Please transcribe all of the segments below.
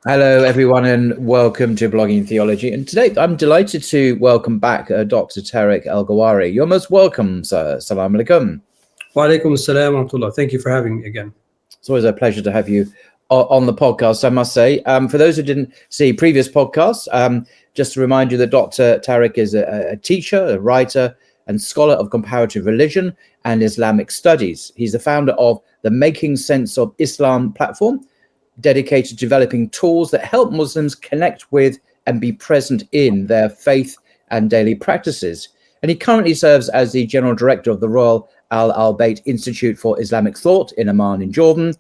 Hello, everyone, and welcome to Blogging Theology. And today I'm delighted to welcome back Dr. Tarek Elgawhary. You're most welcome, sir. Assalamu alaikum. Wa alaikum assalam wa rahmatullah. Thank you for having me again. It's always a pleasure to have you on the podcast, I must say. For those who didn't see previous podcasts, just to remind you that Dr. Tarek is a teacher, a writer, and scholar of comparative religion and Islamic studies. He's the founder of the Making Sense of Islam platform, dedicated to developing tools that help Muslims connect with and be present in their faith and daily practices. And he currently serves as the General Director of the Royal Al-Bayt Institute for Islamic Thought in Amman in Jordan,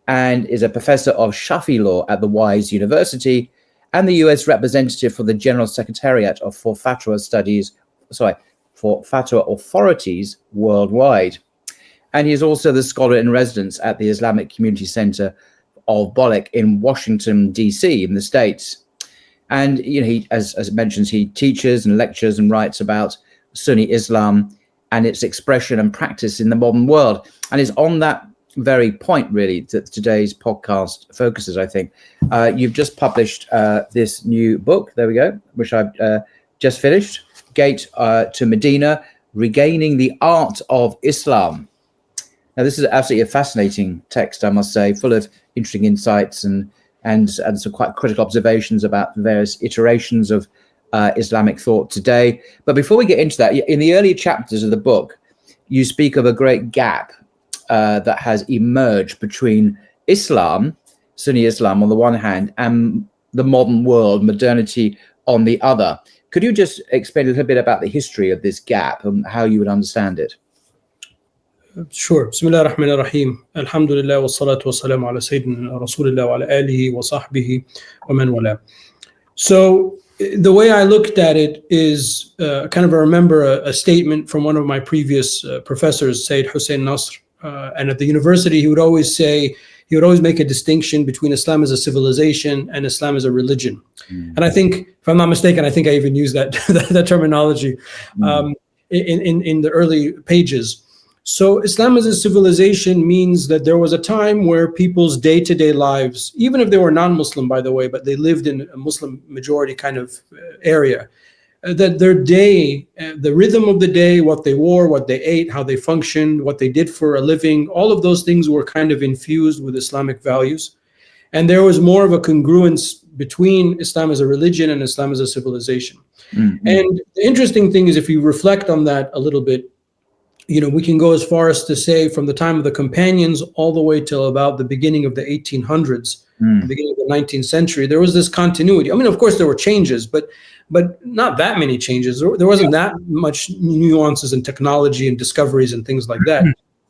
and is a professor of Shafi law at the Wise University and the US representative for the General Secretariat for Fatwa Authorities worldwide. And he is also the scholar in residence at the Islamic Community Center of Bolek in Washington, D.C. in the States. And he, as it mentions, he teaches and lectures and writes about Sunni Islam and its expression and practice in the modern world. And it's on that very point, really, that today's podcast focuses, I think. You've just published this new book, there we go, which I've just finished, Gate to Medina, Regaining the Art of Islam. Now, this is absolutely a fascinating text, I must say, full of interesting insights and some quite critical observations about various iterations of Islamic thought today. But before we get into that, in the early chapters of the book, you speak of a great gap that has emerged between Islam, Sunni Islam on the one hand, and the modern world, modernity on the other. Could you just explain a little bit about the history of this gap and how you would understand it? Sure. Bismillah ar-Rahman ar-Rahim. Alhamdulillah wa salatu wa salamu ala Sayyidina Rasulullah wa ala alihi wa sahbihi wa man wala. So the way I looked at it is kind of remember a statement from one of my previous professors, Sayyid Hussein Nasr. And at the university, he would always make a distinction between Islam as a civilization and Islam as a religion. And I think, if I'm not mistaken, I think I even used that terminology in the early pages. So Islam as a civilization means that there was a time where people's day-to-day lives, even if they were non-Muslim, by the way, but they lived in a Muslim majority kind of area, that their day, the rhythm of the day, what they wore, what they ate, how they functioned, what they did for a living, all of those things were kind of infused with Islamic values. And there was more of a congruence between Islam as a religion and Islam as a civilization. Mm-hmm. And the interesting thing is, if you reflect on that a little bit, we can go as far as to say from the time of the companions all the way till about the beginning of the 1800s, the beginning of the 19th century, there was this continuity. I mean, of course, there were changes, but not that many changes. There wasn't that much nuances in technology and discoveries and things like that.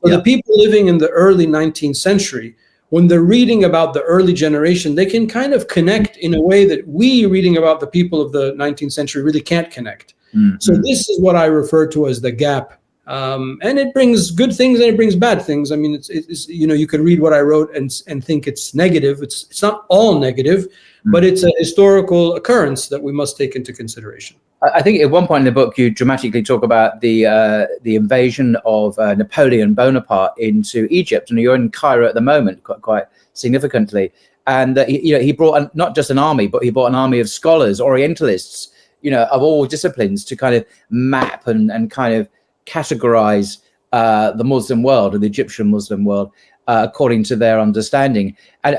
So the people living in the early 19th century, when they're reading about the early generation, they can kind of connect in a way that we reading about the people of the 19th century really can't connect. So this is what I refer to as the gap. And it brings good things and it brings bad things. I mean, it's you could read what I wrote and think it's negative. It's not all negative, but it's a historical occurrence that we must take into consideration. I think at one point in the book, you dramatically talk about the invasion of Napoleon Bonaparte into Egypt, and you're in Cairo at the moment, quite significantly. And he brought not just an army, but he brought an army of scholars, Orientalists, of all disciplines, to kind of map and kind of categorize the Muslim world, or the Egyptian Muslim world, according to their understanding, and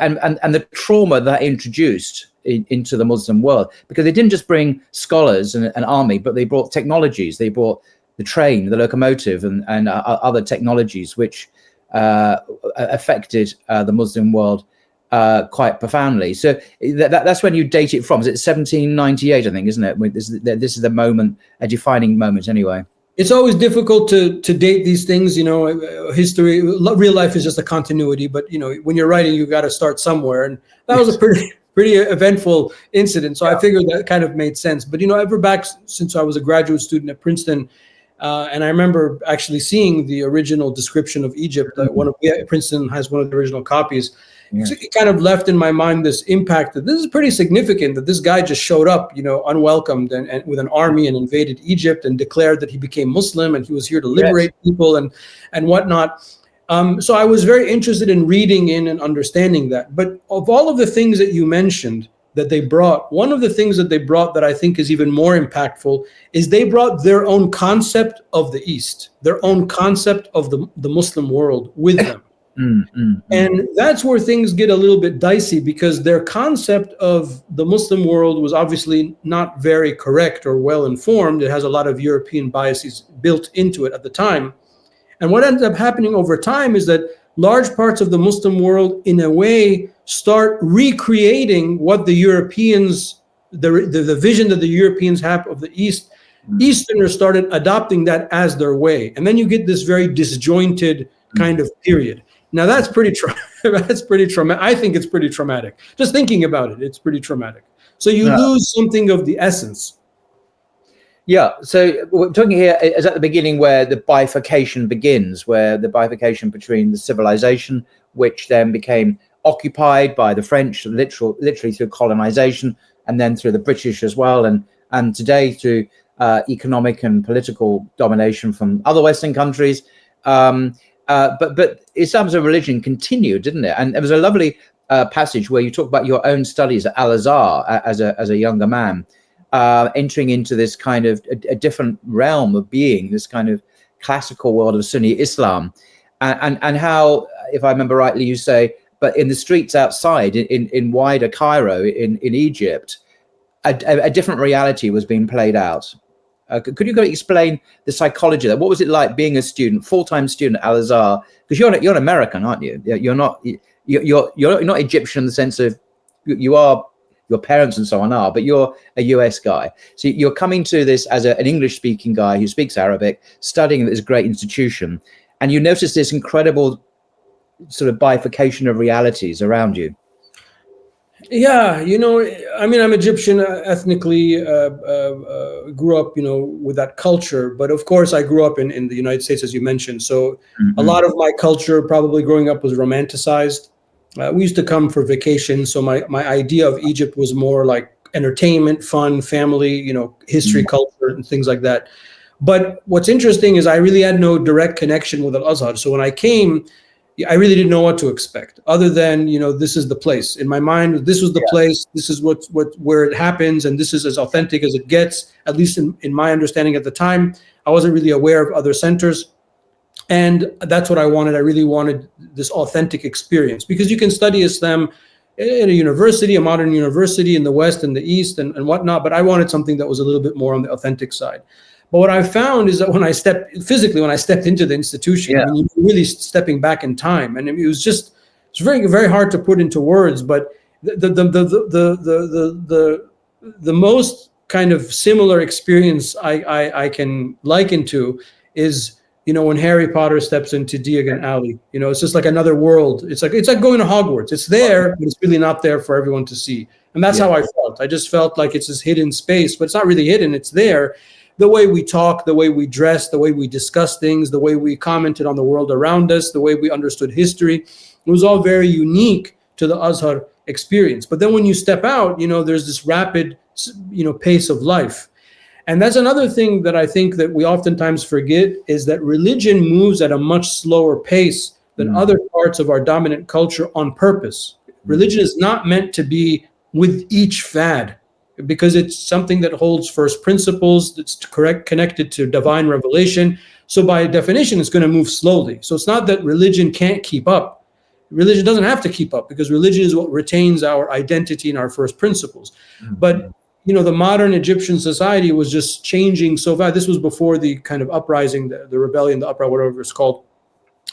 the trauma that introduced into the Muslim world, because they didn't just bring scholars and an army, but they brought technologies. They brought the train, the locomotive, and other technologies which affected the Muslim world quite profoundly. So that's when you date it from. Is it 1798? I think, isn't it? This is the moment, a defining moment, anyway. It's always difficult to date these things, history, real life is just a continuity, but when you're writing, you got to start somewhere. And that was a pretty eventful incident. So I figured that kind of made sense. But, ever back since I was a graduate student at Princeton, and I remember actually seeing the original description of Egypt, Princeton has one of the original copies. Yeah. So it kind of left in my mind this impact that this is pretty significant, that this guy just showed up, unwelcomed and with an army and invaded Egypt and declared that he became Muslim and he was here to liberate people and whatnot. So I was very interested in reading in and understanding that. But of all of the things that you mentioned that they brought, one of the things that they brought that I think is even more impactful is they brought their own concept of the East, their own concept of the Muslim world with them. And that's where things get a little bit dicey, because their concept of the Muslim world was obviously not very correct or well informed. It has a lot of European biases built into it at the time. And what ends up happening over time is that large parts of the Muslim world, in a way, start recreating what the Europeans, the vision that the Europeans have of the East. Easterners started adopting that as their way. And then you get this very disjointed kind of period. Now that's pretty traumatic. I think it's pretty traumatic. Just thinking about it, it's pretty traumatic. So you lose something of the essence. Yeah. So we're talking here is at the beginning where the bifurcation begins, where the bifurcation between the civilization, which then became occupied by the French, literally through colonization, and then through the British as well, and today through economic and political domination from other Western countries. But Islam as a religion continued, didn't it? And there was a lovely passage where you talk about your own studies at Al-Azhar as a younger man, entering into this kind of a different realm of being, this kind of classical world of Sunni Islam, and how, if I remember rightly, you say, but in the streets outside, in wider Cairo, in Egypt, a different reality was being played out. Could you explain the psychology of that? What was it like being a student, full-time student at Al-Azhar? Because you're an American, aren't you? You're not Egyptian in the sense of you are, your parents and so on are, but you're a US guy. So you're coming to this as an English-speaking guy who speaks Arabic, studying at this great institution, and you notice this incredible sort of bifurcation of realities around you. Yeah, I mean, I'm Egyptian ethnically, grew up, with that culture. But of course, I grew up in the United States, as you mentioned. So a lot of my culture probably growing up was romanticized. We used to come for vacation. So my idea of Egypt was more like entertainment, fun, family, history, culture, and things like that. But what's interesting is I really had no direct connection with Al-Azhar. So when I came, I really didn't know what to expect, other than, this is the place. In my mind, this was the place, this is where it happens, and this is as authentic as it gets, at least in my understanding at the time. I wasn't really aware of other centers. And that's what I wanted. I really wanted this authentic experience, because you can study Islam in a university, a modern university in the West and the East and whatnot, but I wanted something that was a little bit more on the authentic side. But what I found is that when I stepped into the institution, I mean, you're really stepping back in time, and it's very, very hard to put into words. But the most kind of similar experience I can liken to is, when Harry Potter steps into Diagon Alley. It's just like another world. It's like going to Hogwarts. It's there, but it's really not there for everyone to see. And that's how I felt. I just felt like it's this hidden space, but it's not really hidden. It's there. The way we talk, the way we dress, the way we discuss things, the way we commented on the world around us, the way we understood history, it was all very unique to the Azhar experience. But then when you step out, there's this rapid, pace of life. And that's another thing that I think that we oftentimes forget, is that religion moves at a much slower pace than other parts of our dominant culture on purpose. Religion is not meant to be with each fad, because it's something that holds first principles, that's connected to divine revelation. So by definition, it's going to move slowly. So it's not that religion can't keep up. Religion doesn't have to keep up, because religion is what retains our identity and our first principles. But, the modern Egyptian society was just changing so fast. This was before the kind of uprising, the rebellion, the uprising, whatever it's called.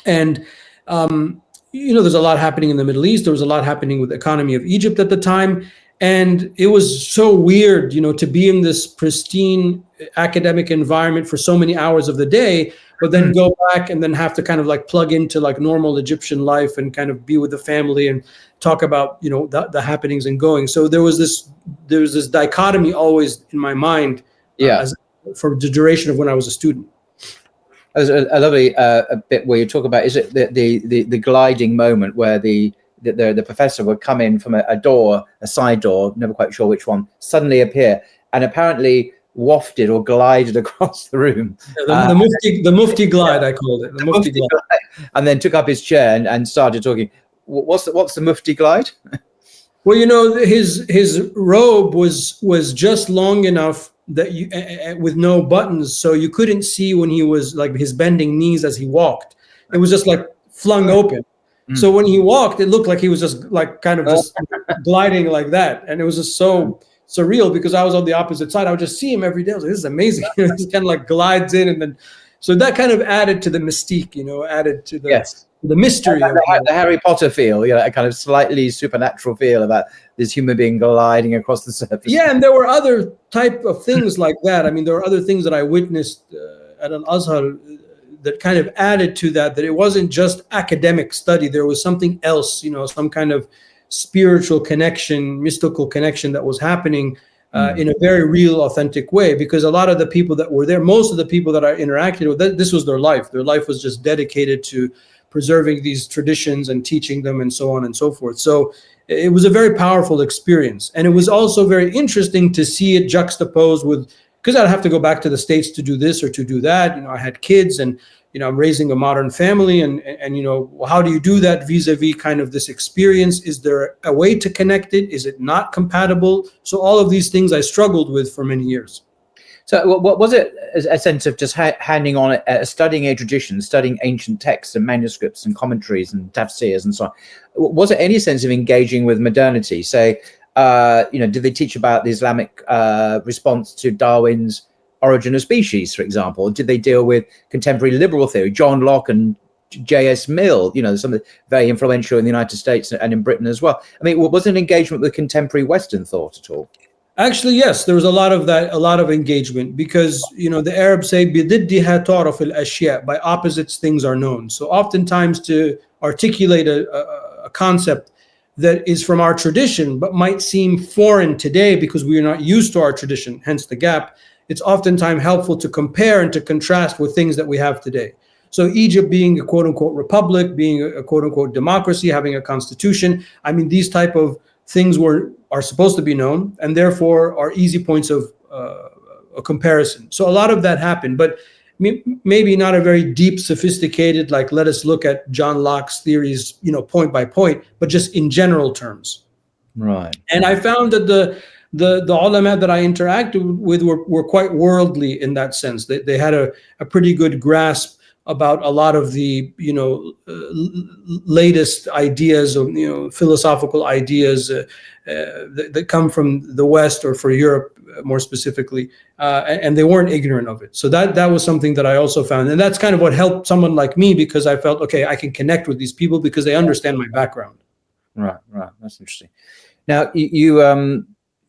And, there's a lot happening in the Middle East. There was a lot happening with the economy of Egypt at the time. And it was so weird, to be in this pristine academic environment for so many hours of the day, but then go back and then have to kind of like plug into like normal Egyptian life and kind of be with the family and talk about, the happenings and going. So there was this dichotomy always in my mind for the duration of when I was a student. There's a lovely bit where you talk about, is it the gliding moment where the professor would come in from a door, a side door, never quite sure which one, suddenly appear. And apparently wafted or glided across the room. The Mufti glide, I called it. The Mufti glide. And then took up his chair and started talking. What's the Mufti glide? Well, you know, his robe was just long enough that you with no buttons, so you couldn't see when he was like his bending knees as he walked. It was just like flung open. So when he walked, it looked like he was just like kind of just gliding like that, and it was just so surreal because I was on the opposite side. I would just see him every day. I was like, this is amazing. He kind of like glides in, and then so that kind of added to the mystique, you know, added to the mystery. The Harry Potter feel, you know, a kind of slightly supernatural feel about this human being gliding across the surface. Yeah, and there were other type of things like that. I mean, there were other things that I witnessed at Al-Azhar that kind of added to that it wasn't just academic study. There was something else, you know, some kind of spiritual connection, mystical connection that was happening in a very real, authentic way. Because a lot of the people that were there, most of the people that I interacted with, this was their life. Their life was just dedicated to preserving these traditions and teaching them and so on and so forth. So it was a very powerful experience. And it was also very interesting to see it juxtaposed with, because I'd have to go back to the States to do this or to do that. You know, I had kids and, you know, I'm raising a modern family and you know, how do you do that vis-a-vis kind of this experience? Is there a way to connect it? Is it not compatible? So all of these things I struggled with for many years. So what was it a sense of just handing on, studying a tradition, studying ancient texts and manuscripts and commentaries and tafsirs and so on? Was it any sense of engaging with modernity? Say, you know, did they teach about the Islamic response to Darwin's Origin of Species, for example? Or did they deal with contemporary liberal theory, John Locke and J.S. Mill, you know, some of the very influential in the United States and in Britain as well? I mean, was it an engagement with contemporary Western thought at all? Actually, yes, there was a lot of that, a lot of engagement, because, you know, the Arabs say, بِضِدِّهَا تُعْرَفُ الْأَشْيَاء, by opposites things are known. So oftentimes to articulate a concept that is from our tradition, but might seem foreign today because we are not used to our tradition, hence the gap, it's oftentimes helpful to compare and to contrast with things that we have today. So Egypt being a quote unquote republic, being a quote unquote democracy, having a constitution, I mean, these type of things are supposed to be known and therefore are easy points of a comparison. So a lot of that happened, but maybe not a very deep, sophisticated, like let us look at John Locke's theories, you know, point by point, but just in general terms. Right. And I found that the ulama that I interacted with were quite worldly in that sense. They had a pretty good grasp about a lot of the, you know, latest ideas of, you know, philosophical ideas that come from the West or for Europe more specifically, and they weren't ignorant of it. So that was something that I also found, and that's kind of what helped someone like me, because I felt, okay, I can connect with these people because they understand my background. Right. That's interesting. Now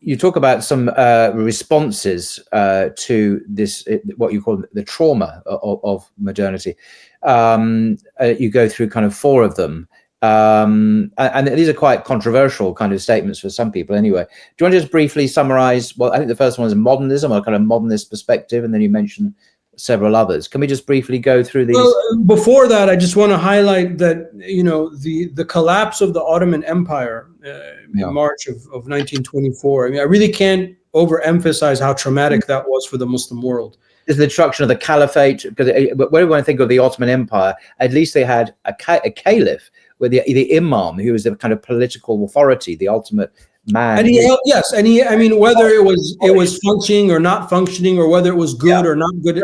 you talk about some responses to this, what you call the trauma of modernity. You go through kind of 4 of them. And these are quite controversial kind of statements for some people anyway. Do you want to just briefly summarize? Well, I think the first one is modernism, or kind of modernist perspective, and then you mentioned several others. Can we just briefly go through these? Well, before that, I just want to highlight that, you know, the collapse of the Ottoman Empire in March of 1924. I mean, I really can't overemphasize how traumatic that was for the Muslim world. Is the destruction of the Caliphate, because when I think of the Ottoman Empire, at least they had a caliph, with the imam, who was the kind of political authority, the ultimate man. And I mean, whether it was functioning or not functioning, or whether it was good or not good,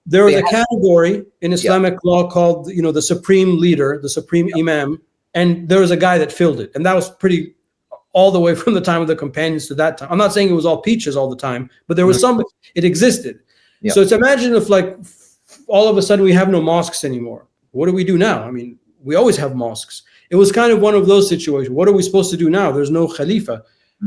there was a category in Islamic law called, you know, the supreme leader, the supreme imam, and there was a guy that filled it, and that was pretty all the way from the time of the companions to that time. I'm not saying it was all peaches all the time, but there was it existed. Yeah. So it's imagine if, like, all of a sudden we have no mosques anymore. What do we do now? I mean, we always have mosques. It was kind of one of those situations. What are we supposed to do now? There's no Khalifa.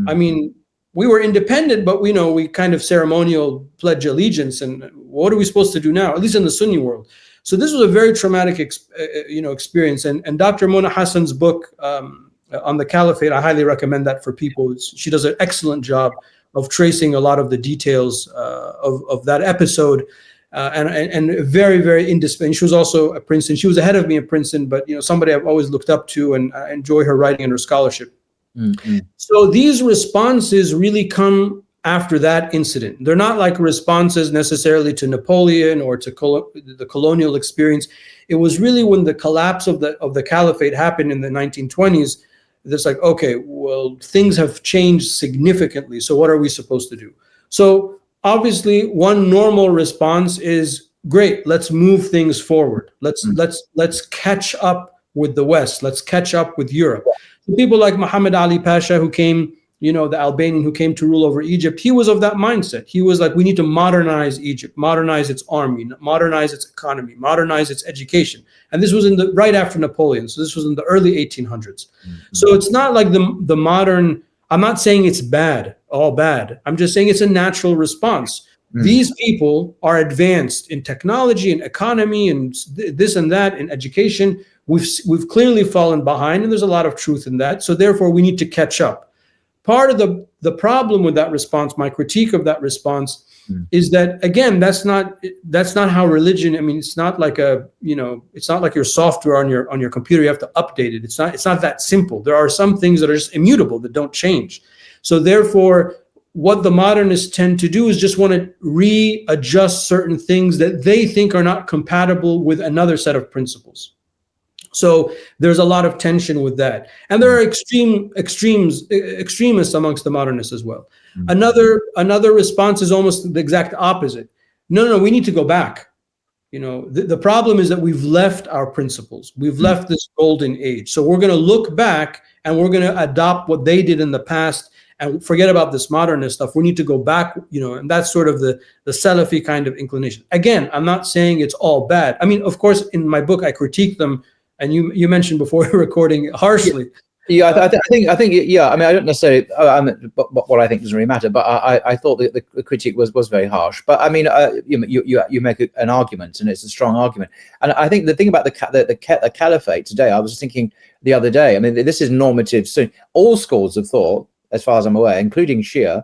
I mean, we were independent, but we kind of ceremonial pledge allegiance. And what are we supposed to do now? At least in the Sunni world. So this was a very traumatic, experience. And Dr. Mona Hassan's book on the Caliphate, I highly recommend that for people. She does an excellent job of tracing a lot of the details of that episode. And very, very indispensable. She was also at Princeton. She was ahead of me at Princeton, but, you know, somebody I've always looked up to, and I enjoy her writing and her scholarship. So these responses really come after that incident. They're not like responses necessarily to Napoleon or to the colonial experience. It was really when the collapse of the Caliphate happened in the 1920s. It's like, okay, well, things have changed significantly. So what are we supposed to do? So obviously, one normal response is, great, let's move things forward. Let's catch up with the West. Let's catch up with Europe. So people like Muhammad Ali Pasha, who came, the Albanian who came to rule over Egypt, he was of that mindset. He was like, we need to modernize Egypt, modernize its army, modernize its economy, modernize its education. And this was right after Napoleon. So this was in the early 1800s. So it's not like the modern, I'm not saying it's bad, all bad. I'm just saying it's a natural response. These people are advanced in technology and economy and this and that in education. We've clearly fallen behind, and there's a lot of truth in that. So therefore, we need to catch up. Part of the problem with that response, my critique of that response, is that, again, that's not how religion. I mean, it's not like it's not like your software on your computer. You have to update it. It's not that simple. There are some things that are just immutable, that don't change. So therefore, what the modernists tend to do is just want to readjust certain things that they think are not compatible with another set of principles. So there's a lot of tension with that. And there are extremists amongst the modernists as well. Another response is almost the exact opposite. No, we need to go back. The problem is that we've left our principles. We've left this golden age. So we're going to look back and we're going to adopt what they did in the past and forget about this modernist stuff. We need to go back, and that's sort of the Salafi kind of inclination. Again, I'm not saying it's all bad. I mean, of course, in my book, I critique them. And you mentioned before recording harshly. Yeah, I think. Yeah, I mean, I don't necessarily. But what I think doesn't really matter. But I thought that the critique was very harsh. But I mean, you make an argument, and it's a strong argument. And I think the thing about the Caliphate today, I was thinking the other day. I mean, this is normative. So all schools of thought, as far as I'm aware, including Shia,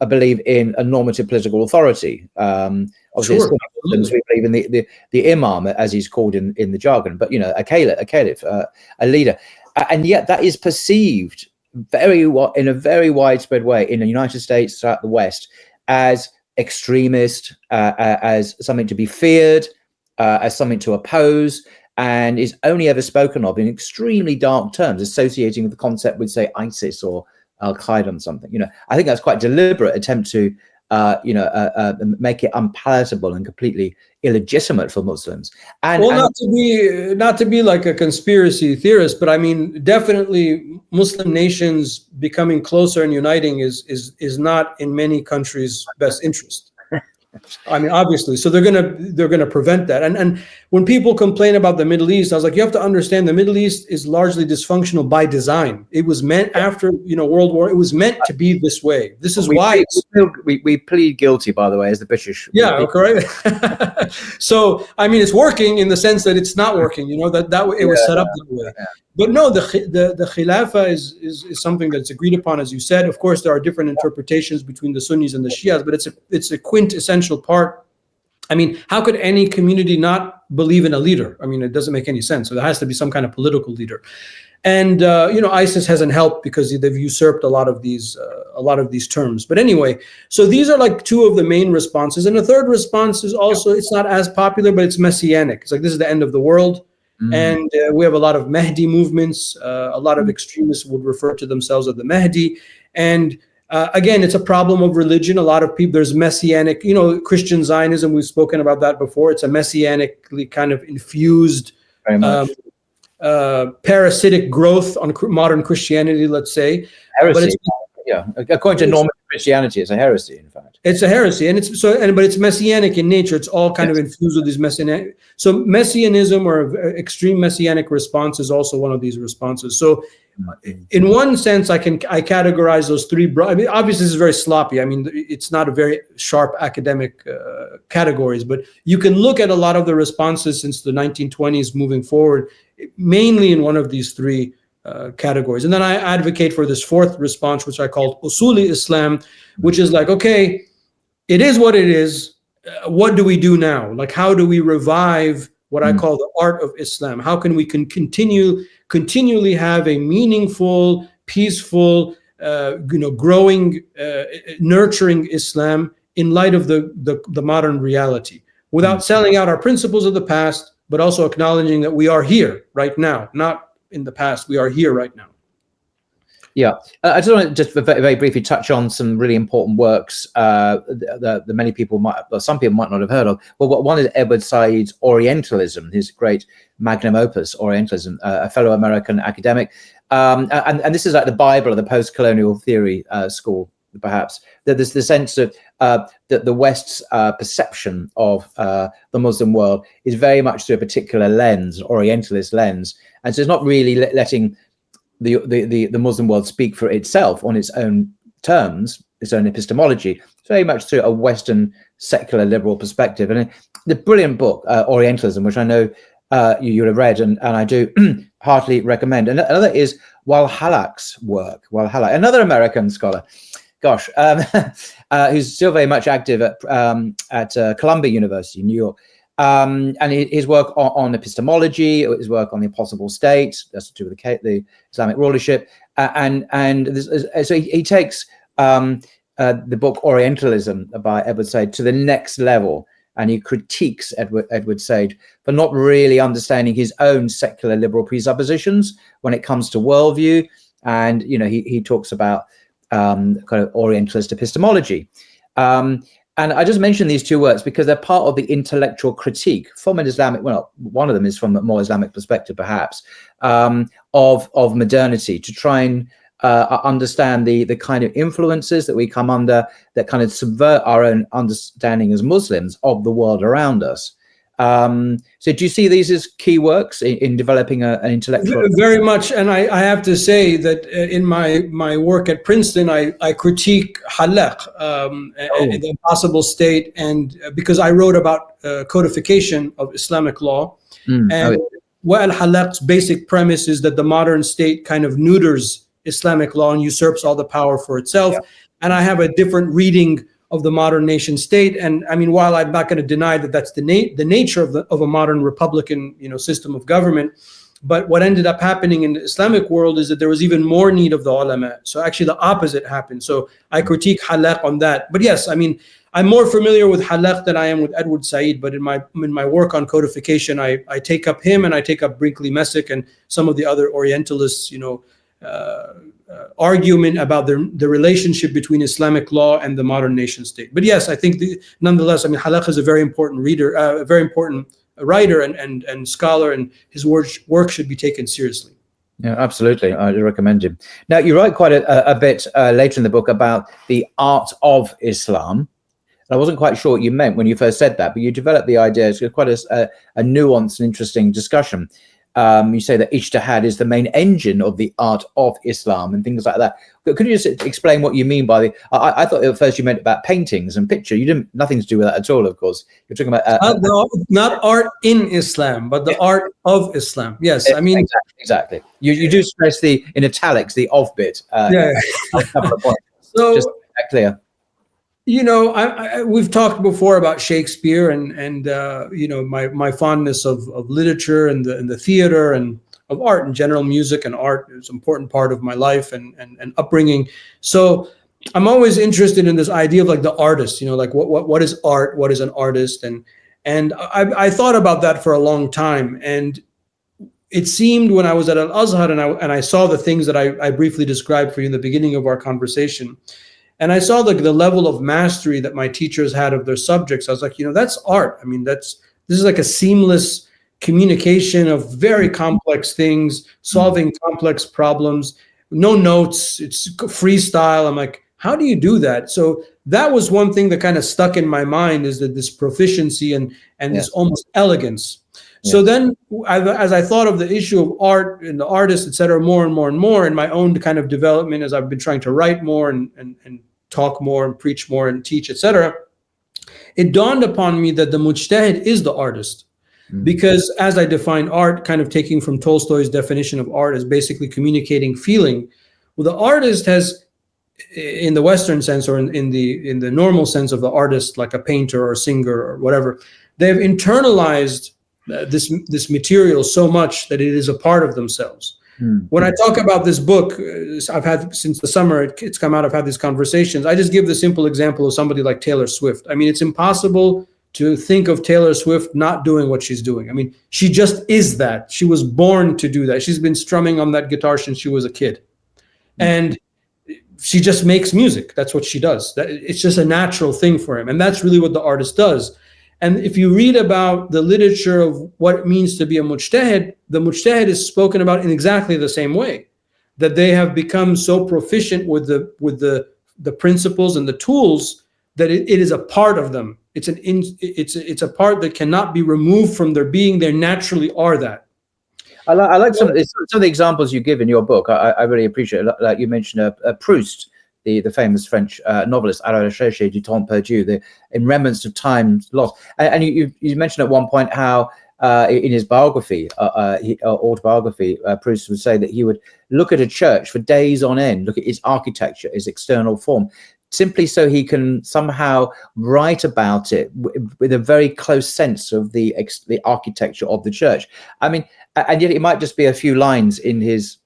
believe in a normative political authority. Obviously, sure. We believe in the imam, as he's called in the jargon, but a caliph, a leader, and yet that is perceived in a very widespread way in the United States, throughout the West, as extremist, as something to be feared, as something to oppose, and is only ever spoken of in extremely dark terms, associating the concept with, say, ISIS or Al-Qaeda and something. I think that's quite deliberate attempt to make it unpalatable and completely illegitimate for Muslims. Not to be like a conspiracy theorist, but I mean, definitely Muslim nations becoming closer and uniting is not in many countries' best interest. I mean, obviously, so they're gonna prevent that. And when people complain about the Middle East, I was like, you have to understand the Middle East is largely dysfunctional by design. It was meant after World War. It was meant to be this way. This is why we plead guilty, by the way, as the British. Yeah, correct. So I mean, it's working in the sense that it's not working. That it was set up that way. Yeah. But no, the Khilafah is something that's agreed upon, as you said. Of course, there are different interpretations between the Sunnis and the Shias, but it's a quintessential part. I mean, how could any community not believe in a leader? I mean, it doesn't make any sense. So there has to be some kind of political leader. And ISIS hasn't helped because they've usurped a lot of these terms. But anyway, so these are like two of the main responses. And the third response is also, it's not as popular, but it's messianic. It's like, this is the end of the world. And we have a lot of Mahdi movements. A lot of extremists would refer to themselves as the Mahdi. And again, it's a problem of religion. A lot of people, there's messianic, Christian Zionism, we've spoken about that before. It's a messianically kind of infused, parasitic growth on modern Christianity, let's say. Heresy. According to normative Christianity, it's a heresy, in fact. It's a heresy, and but it's messianic in nature. It's all kind of infused with these messianic. So messianism or extreme messianic response is also one of these responses. So, in one sense, I categorize those three. I mean, obviously, this is very sloppy. I mean, it's not a very sharp academic categories, but you can look at a lot of the responses since the 1920s moving forward, mainly in one of these three categories. And then I advocate for this fourth response, which I called Usuli Islam, which is like, okay, it is what it is. What do we do now? Like, how do we revive what I call the art of Islam? How can we continually have a meaningful, peaceful, growing, nurturing Islam in light of the modern reality, without selling out our principles of the past, but also acknowledging that we are here right now, not in the past. We are here right now. Yeah, I just want to just very briefly touch on some really important works that many people might, or some people might not have heard of. Well, one is Edward Said's Orientalism, his great magnum opus, Orientalism, a fellow American academic. And this is like the Bible of the post-colonial theory school, perhaps. That there's the sense of that the West's perception of the Muslim world is very much through a particular lens, Orientalist lens. And so it's not really letting the Muslim world speak for itself on its own terms, its own epistemology. It's very much through a Western secular liberal perspective. And the brilliant book, Orientalism, which I know you have read, and I do heartily recommend. And another is Wael Hallaq's work. Wael Hallaq, another American scholar, gosh, who's still very much active at Columbia University, New York. And his work on epistemology, his work on the impossible state, that's to do with the Islamic rulership, so he takes the book Orientalism by Edward Said to the next level, and he critiques Edward Said for not really understanding his own secular liberal presuppositions when it comes to worldview, and he talks about kind of Orientalist epistemology. And I just mentioned these two works because they're part of the intellectual critique from an Islamic, well, one of them is from a more Islamic perspective, perhaps, of modernity, to try and understand the kind of influences that we come under that kind of subvert our own understanding as Muslims of the world around us. So do you see these as key works in developing an intellectual? Very much. And I have to say that in my work at Princeton, I critique Hallaq, the impossible state, and because I wrote about codification of Islamic law. And Wael Hallaq's basic premise is that the modern state kind of neuters Islamic law and usurps all the power for itself. Yeah. And I have a different reading of the modern nation state. And I mean, while I'm not going to deny that that's the nature of a modern republican system of government, but what ended up happening in the Islamic world is that there was even more need of the ulama. So actually the opposite happened. So I critique Hallaq on that. But yes, I mean, I'm more familiar with Hallaq than I am with Edward Said, but in my work on codification, I take up him, and I take up Brinkley Messick and some of the other Orientalists, argument about the relationship between Islamic law and the modern nation state. But yes, I think nonetheless, I mean, Hallaq is a very important reader, a very important writer and scholar, and his work should be taken seriously. Yeah, absolutely. I recommend him. Now, you write quite a bit later in the book about the art of Islam. I wasn't quite sure what you meant when you first said that, but you developed the idea. It's quite a nuanced and interesting discussion. You say that ijtihad is the main engine of the art of Islam and things like that. Could you just explain what you mean by I thought at first you meant about paintings and picture. You didn't, nothing to do with that at all, of course. You're talking about not art in Islam, but the art of Islam. Yes, I mean exactly. You do stress in italics the of bit. So just that clear. We've talked before about Shakespeare and my fondness of literature and the theater and of art in general. Music and art is an important part of my life and upbringing. So I'm always interested in this idea of like the artist, like what is art? What is an artist? And I thought about that for a long time. And it seemed when I was at Al-Azhar and I saw the things that I briefly described for you in the beginning of our conversation, and I saw the level of mastery that my teachers had of their subjects. I was like, that's art. I mean, this is like a seamless communication of very complex things, solving complex problems, no notes, it's freestyle. I'm like, how do you do that? So that was one thing that kind of stuck in my mind, is that this proficiency and this almost elegance. Yeah. So then as I thought of the issue of art and the artist, et cetera, more and more and more in my own kind of development, as I've been trying to write more and talk more and preach more and teach, et cetera, it dawned upon me that the Mujtahid is the artist. Because as I define art, kind of taking from Tolstoy's definition of art as basically communicating feeling, well, the artist has, in the Western sense or in the normal sense of the artist, like a painter or a singer or whatever, they've internalized this material so much that it is a part of themselves. When I talk about this book, I've had since the summer, it's come out, I've had these conversations. I just give the simple example of somebody like Taylor Swift. I mean, it's impossible to think of Taylor Swift not doing what she's doing. I mean, she just is that. She was born to do that. She's been strumming on that guitar since she was a kid. And she just makes music. That's what she does. It's just a natural thing for him. And that's really what the artist does. And if you read about the literature of what it means to be a mujtahid, the mujtahid is spoken about in exactly the same way, that they have become so proficient with the principles and the tools that it is a part of them. It's a part that cannot be removed from their being. They naturally are that. I like some of the examples you give in your book. I really appreciate it. Like you mentioned Proust, the famous French novelist, À la recherche du temps perdu, in Remnants of Time Lost. And you mentioned at one point how in his biography, autobiography, Proust would say that he would look at a church for days on end, look at its architecture, its external form, simply so he can somehow write about it with a very close sense of the architecture of the church. I mean, and yet it might just be a few lines in his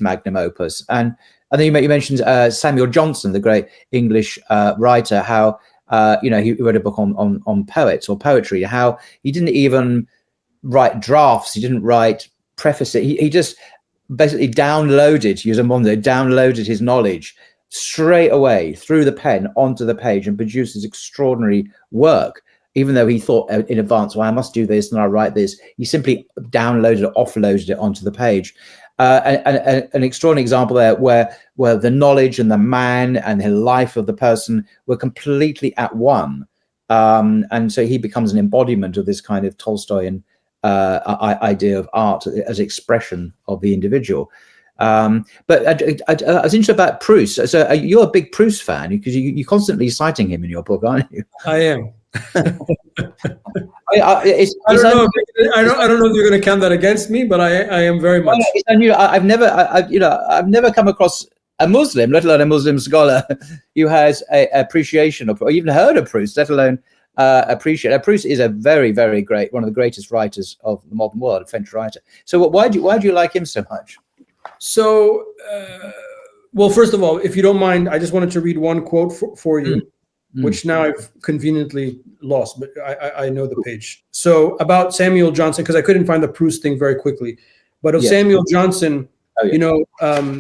magnum opus. And then you mentioned Samuel Johnson, the great English writer, how he wrote a book on poets or poetry, how he didn't even write drafts, he didn't write prefaces, he just basically downloaded his knowledge straight away through the pen onto the page and produced this extraordinary work. Even though he thought in advance, well, I must do this and I'll write this, he simply offloaded it onto the page. An extraordinary example there where the knowledge and the man and the life of the person were completely at one. And so he becomes an embodiment of this kind of Tolstoyan idea of art as expression of the individual. But I was interested about Proust. So you're a big Proust fan because you're constantly citing him in your book, aren't you? I am. I don't know if you're going to count that against me, but I am very much. I've never come across a Muslim, let alone a Muslim scholar, who has an appreciation of, or even heard of Proust, let alone appreciate. Proust is a very, very great, one of the greatest writers of the modern world, a French writer. So why do you like him so much? So, well, first of all, if you don't mind, I just wanted to read one quote for you. Which now I've conveniently lost, but I know the page. So about Samuel Johnson, because I couldn't find the Proust thing very quickly, but of Samuel Johnson,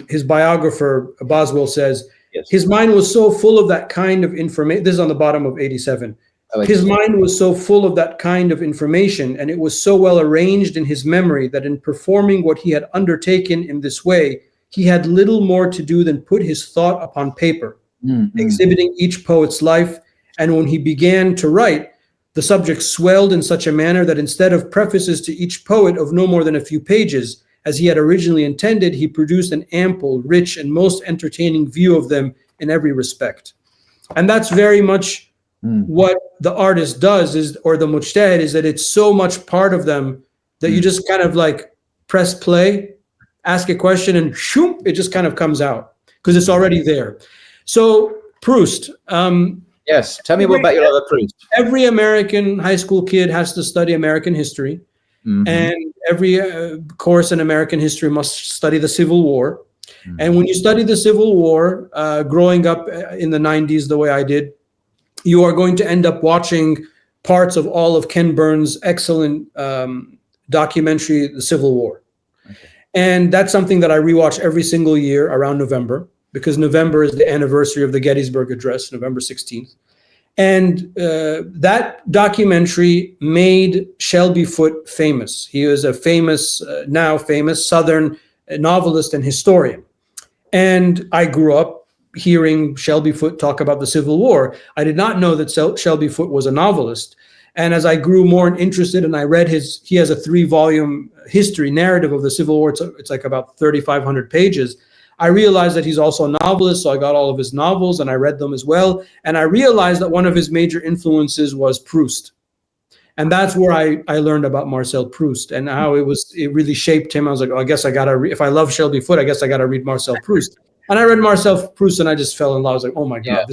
his biographer, Boswell, says, his mind was so full of that kind of information. This is on the bottom of 87. His mind was so full of that kind of information, and it was so well arranged in his memory that in performing what he had undertaken in this way, he had little more to do than put his thought upon paper. Exhibiting each poet's life, and when he began to write, the subject swelled in such a manner that instead of prefaces to each poet of no more than a few pages, as he had originally intended, he produced an ample, rich, and most entertaining view of them in every respect. And that's very much what the artist does, or the mujtahid, is that it's so much part of them that you just kind of like press play, ask a question, and shoom, it just kind of comes out because it's already there. So Proust. Yes, tell me more about your other Proust. Every American high school kid has to study American history, and every course in American history must study the Civil War. And when you study the Civil War, growing up in the 90s the way I did, you are going to end up watching parts of all of Ken Burns' excellent documentary, The Civil War. And that's something that I rewatch every single year around November, because November is the anniversary of the Gettysburg Address, November 16th. And that documentary made Shelby Foote famous. He was a famous, now famous Southern novelist and historian. And I grew up hearing Shelby Foote talk about the Civil War. I did not know that Shelby Foote was a novelist. And as I grew more interested and I read he has a 3-volume history narrative of the Civil War. It's like about 3,500 pages. I realized that he's also a novelist, so I got all of his novels and I read them as well. And I realized that one of his major influences was Proust. And that's where I learned about Marcel Proust and how it really shaped him. I was like, oh, I guess I gotta if I love Shelby Foote, I guess I gotta read Marcel Proust. And I read Marcel Proust and I just fell in love. I was like, oh my God,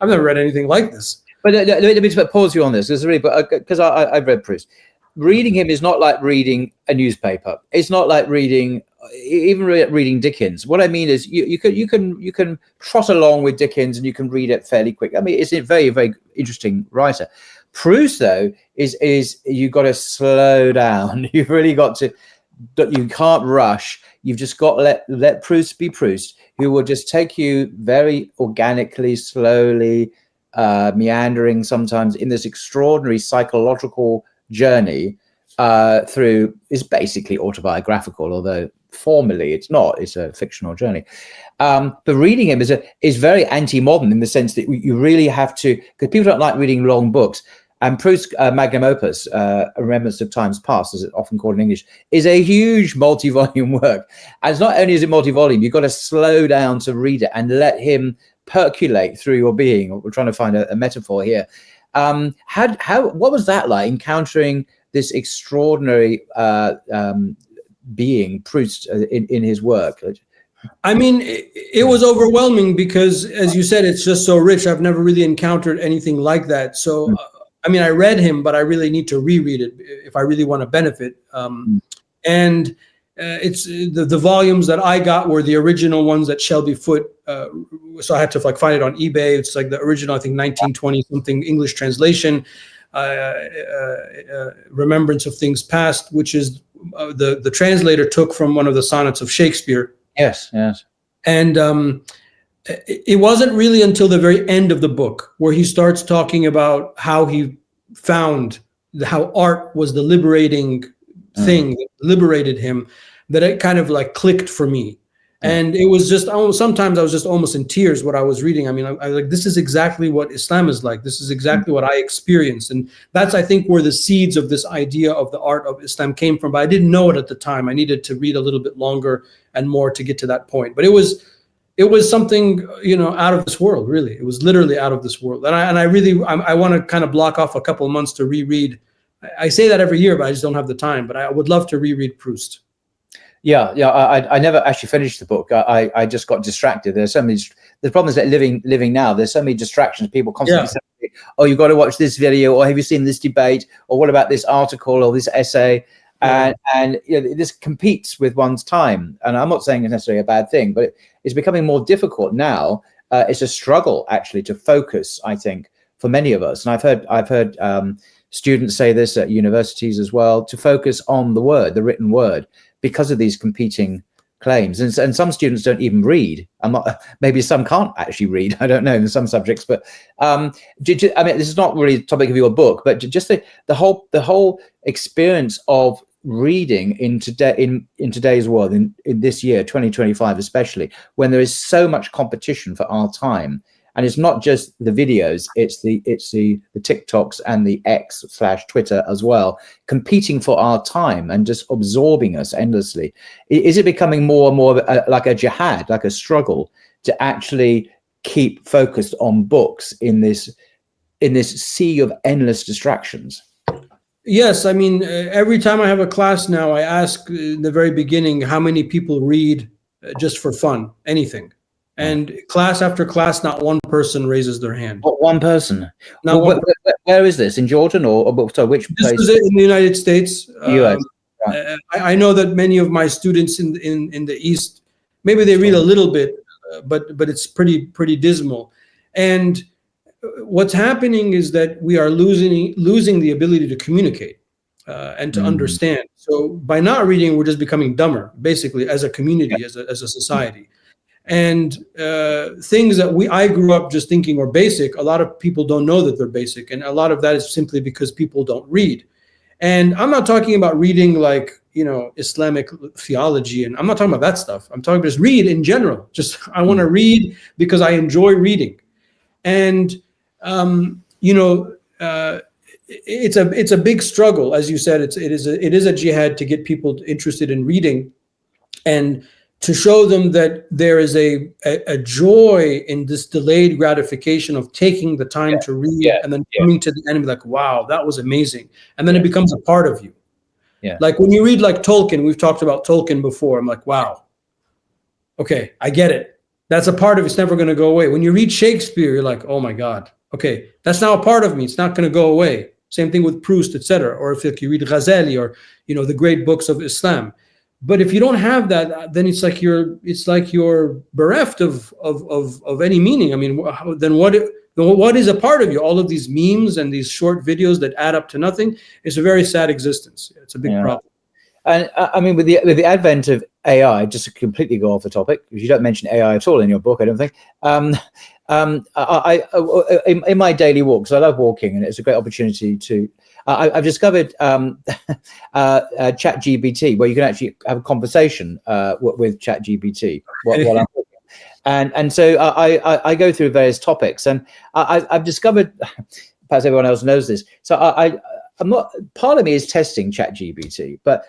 I've never read anything like this. But let me just pause you on this, because I've read Proust. Reading him is not like reading a newspaper. It's not like reading even reading Dickens. What I mean is you can trot along with Dickens and you can read it fairly quick. I mean, it's a very, very interesting writer. Proust, though, is you've got to slow down. You've really got to. You can't rush. You've just got to let Proust be Proust, who will just take you very organically, slowly, meandering sometimes in this extraordinary psychological journey through. Is basically autobiographical, although formally it's not. It's a fictional journey. But reading him is very anti-modern in the sense that you really have to, because people don't like reading long books. And Proust's magnum opus, Remembrance of Times Past, as it's often called in English, is a huge multi-volume work. And it's not only is it multi-volume, you've got to slow down to read it and let him percolate through your being. We're trying to find a metaphor here. What was that like, encountering this extraordinary being, Proust, in his work? I mean, it was overwhelming because, as you said, it's just so rich. I've never really encountered anything like that. So, I mean, I read him, but I really need to reread it if I really want to benefit. And it's the volumes that I got were the original ones that Shelby Foote. So I had to find it on eBay. It's like the original, I think 1920 something English translation, Remembrance of Things Past, which is the translator took from one of the sonnets of Shakespeare. Yes. And it wasn't really until the very end of the book where he starts talking about how he found how art was the liberating thing that liberated him, that it kind of clicked for me. And it was just, sometimes I was just almost in tears what I was reading. I mean, I like, this is exactly what Islam is like. This is exactly what I experienced. And that's, I think, where the seeds of this idea of the art of Islam came from. But I didn't know it at the time. I needed to read a little bit longer and more to get to that point. But it was something, out of this world, really. It was literally out of this world. And I want to kind of block off a couple of months to reread. I say that every year, but I just don't have the time. But I would love to reread Proust. Yeah. I never actually finished the book. I just got distracted. There's so many. The problem is that living now, there's so many distractions. People constantly say, "Oh, you've got to watch this video," or "Have you seen this debate?" or "What about this article or this essay?" And this competes with one's time. And I'm not saying it's necessarily a bad thing, but it's becoming more difficult now. It's a struggle actually to focus, I think, for many of us. And I've heard students say this at universities as well, to focus on the written word, because of these competing claims. And some students don't even read. Maybe some can't actually read. I don't know in some subjects, but I mean, this is not really the topic of your book, but just the whole experience of reading in today's world, in this year, 2025, especially, when there is so much competition for our time. And it's not just the videos, it's the TikToks and the X/Twitter as well, competing for our time and just absorbing us endlessly. Is it becoming more and more like a jihad, like a struggle to actually keep focused on books in this sea of endless distractions? Yes, I mean, every time I have a class now, I ask in the very beginning, how many people read just for fun, anything? And class after class, not one person raises their hand. What, one person? Where is this? In Jordan or sorry, which place? This is in the United States. US. Right. I know that many of my students in the East, maybe they read a little bit, but it's pretty dismal. And what's happening is that we are losing the ability to communicate and to understand. So by not reading, we're just becoming dumber, basically, as a community, as a society. And things that I grew up just thinking are basic, a lot of people don't know that they're basic. And a lot of that is simply because people don't read. And I'm not talking about reading Islamic theology, and I'm not talking about that stuff. I'm talking about just read in general. Just I want to read because I enjoy reading. And it's a big struggle, as you said. It is a jihad to get people interested in reading, and to show them that there is a joy in this delayed gratification of taking the time to read and then coming to the end and be like, wow, that was amazing. And then it becomes a part of you. Yeah. Like when you read Tolkien, we've talked about Tolkien before. I'm like, wow, okay, I get it. That's a part of it's never going to go away. When you read Shakespeare, you're like, oh my God, okay, that's now a part of me. It's not going to go away. Same thing with Proust, etc. Or if you read Ghazali or, the great books of Islam. But if you don't have that, then it's like you're bereft of any meaning. I mean, then what is a part of you? All of these memes and these short videos that add up to nothing. It's a very sad existence. It's a big problem. And I mean, with the advent of AI, just to completely go off the topic, because you don't mention AI at all in your book, I don't think. In my daily walks, I love walking, and it's a great opportunity to. I've discovered ChatGPT, where you can actually have a conversation with ChatGPT while I'm walking. And so I go through various topics, and I've discovered, perhaps everyone else knows this. So I'm not. Part of me is testing ChatGPT, but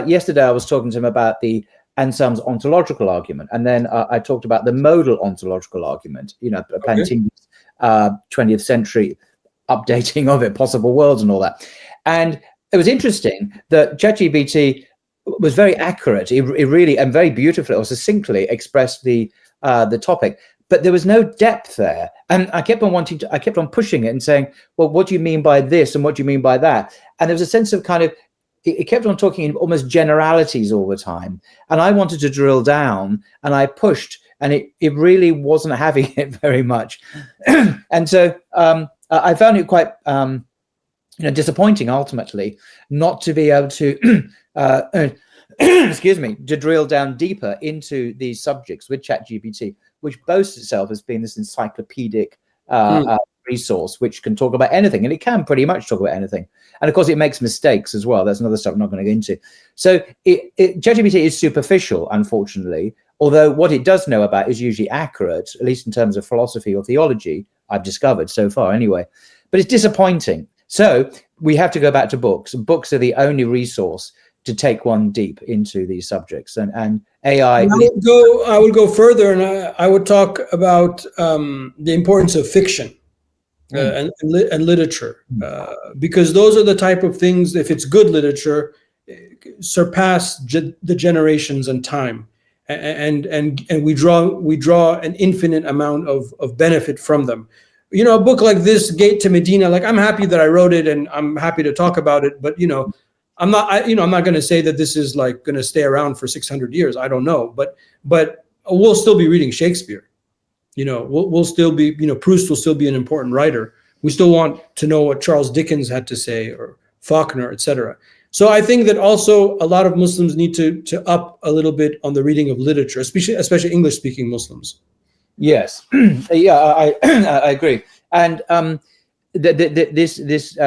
yesterday I was talking to him about the Anselm's ontological argument, and then I talked about the modal ontological argument. Plantini's 20th century updating of it, possible worlds, and all that. And it was interesting that ChatGPT was very accurate. It really and very beautifully or succinctly expressed the topic, but there was no depth there. And I kept on pushing it and saying, well, what do you mean by this? And what do you mean by that? And there was a sense of kind of, it kept on talking in almost generalities all the time. And I wanted to drill down, and I pushed, and it really wasn't having it very much. And so I found it quite disappointing ultimately not to be able to excuse me, to drill down deeper into these subjects with ChatGPT, which boasts itself as being this encyclopedic resource which can talk about anything, and it can pretty much talk about anything. And of course, it makes mistakes as well. That's another stuff I'm not going to go into. So ChatGPT is superficial, unfortunately, although what it does know about is usually accurate, at least in terms of philosophy or theology, I've discovered so far anyway. But it's disappointing. So we have to go back to books. Books are the only resource to take one deep into these subjects, and AI. I would go further, and I would talk about the importance of fiction and literature, because those are the type of things, if it's good literature, surpass the generations and time, and we draw an infinite amount of benefit from them. A book like this, Gate to Medina, like, I'm happy that I wrote it, and I'm happy to talk about it, but I'm not going to say that this is like going to stay around for 600 years. I don't know, but we'll still be reading Shakespeare. We'll still be, Proust will still be an important writer. We still want to know what Charles Dickens had to say, or Faulkner, etc. So I think that also a lot of Muslims need to up a little bit on the reading of literature, especially English-speaking Muslims. Yes, yeah, I agree. And this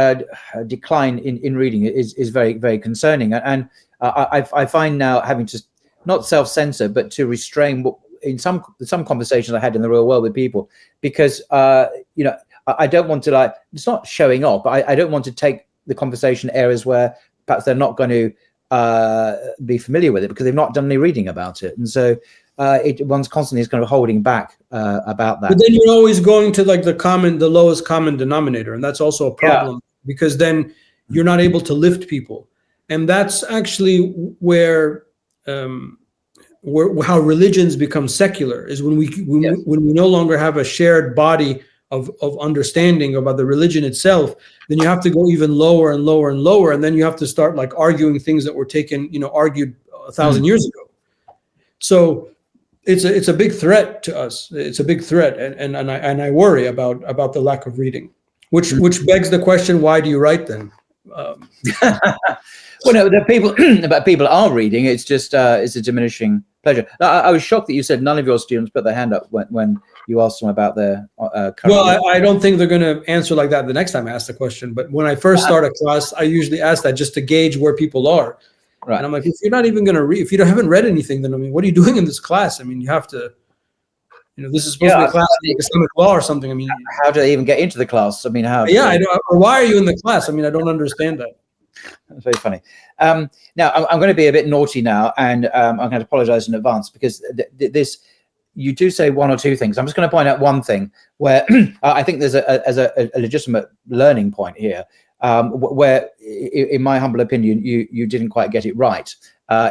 decline in reading is very, very concerning. And I find now having to not self-censor, but to restrain in some conversations I had in the real world with people, because I don't want to, it's not showing off, but I don't want to take the conversation areas where perhaps they're not going to be familiar with it because they've not done any reading about it. And so one's constantly is kind of holding back about that. But then you're always going to the lowest common denominator, and that's also a problem, because then you're not able to lift people, and that's actually where how religions become secular, is when we no longer have a shared body of understanding about the religion itself. Then you have to go even lower and lower and lower, and then you have to start arguing things that were argued 1,000 years ago. So it's a big threat to us. It's a big threat, and I worry about the lack of reading, which begs the question: why do you write then? Well, no, people are reading. It's just it's a diminishing pleasure. I was shocked that you said none of your students put their hand up when you asked them about their. Well, I don't think they're going to answer like that the next time I ask the question. But when I first start a class, I usually ask that just to gauge where people are. Right. And I'm like, if you're not even going to read, if you haven't read anything, then what are you doing in this class? I mean, you have to, this is supposed to be a class in Islamic law or something. I mean, how do they even get into the class? I mean, how? Yeah, I know. Or why are you in the class? I mean, I don't understand that. That's very funny. Now, I'm going to be a bit naughty now, and I'm going to apologize in advance, because you do say one or two things. I'm just going to point out one thing where I think there's a legitimate learning point here, where, in my humble opinion, you didn't quite get it right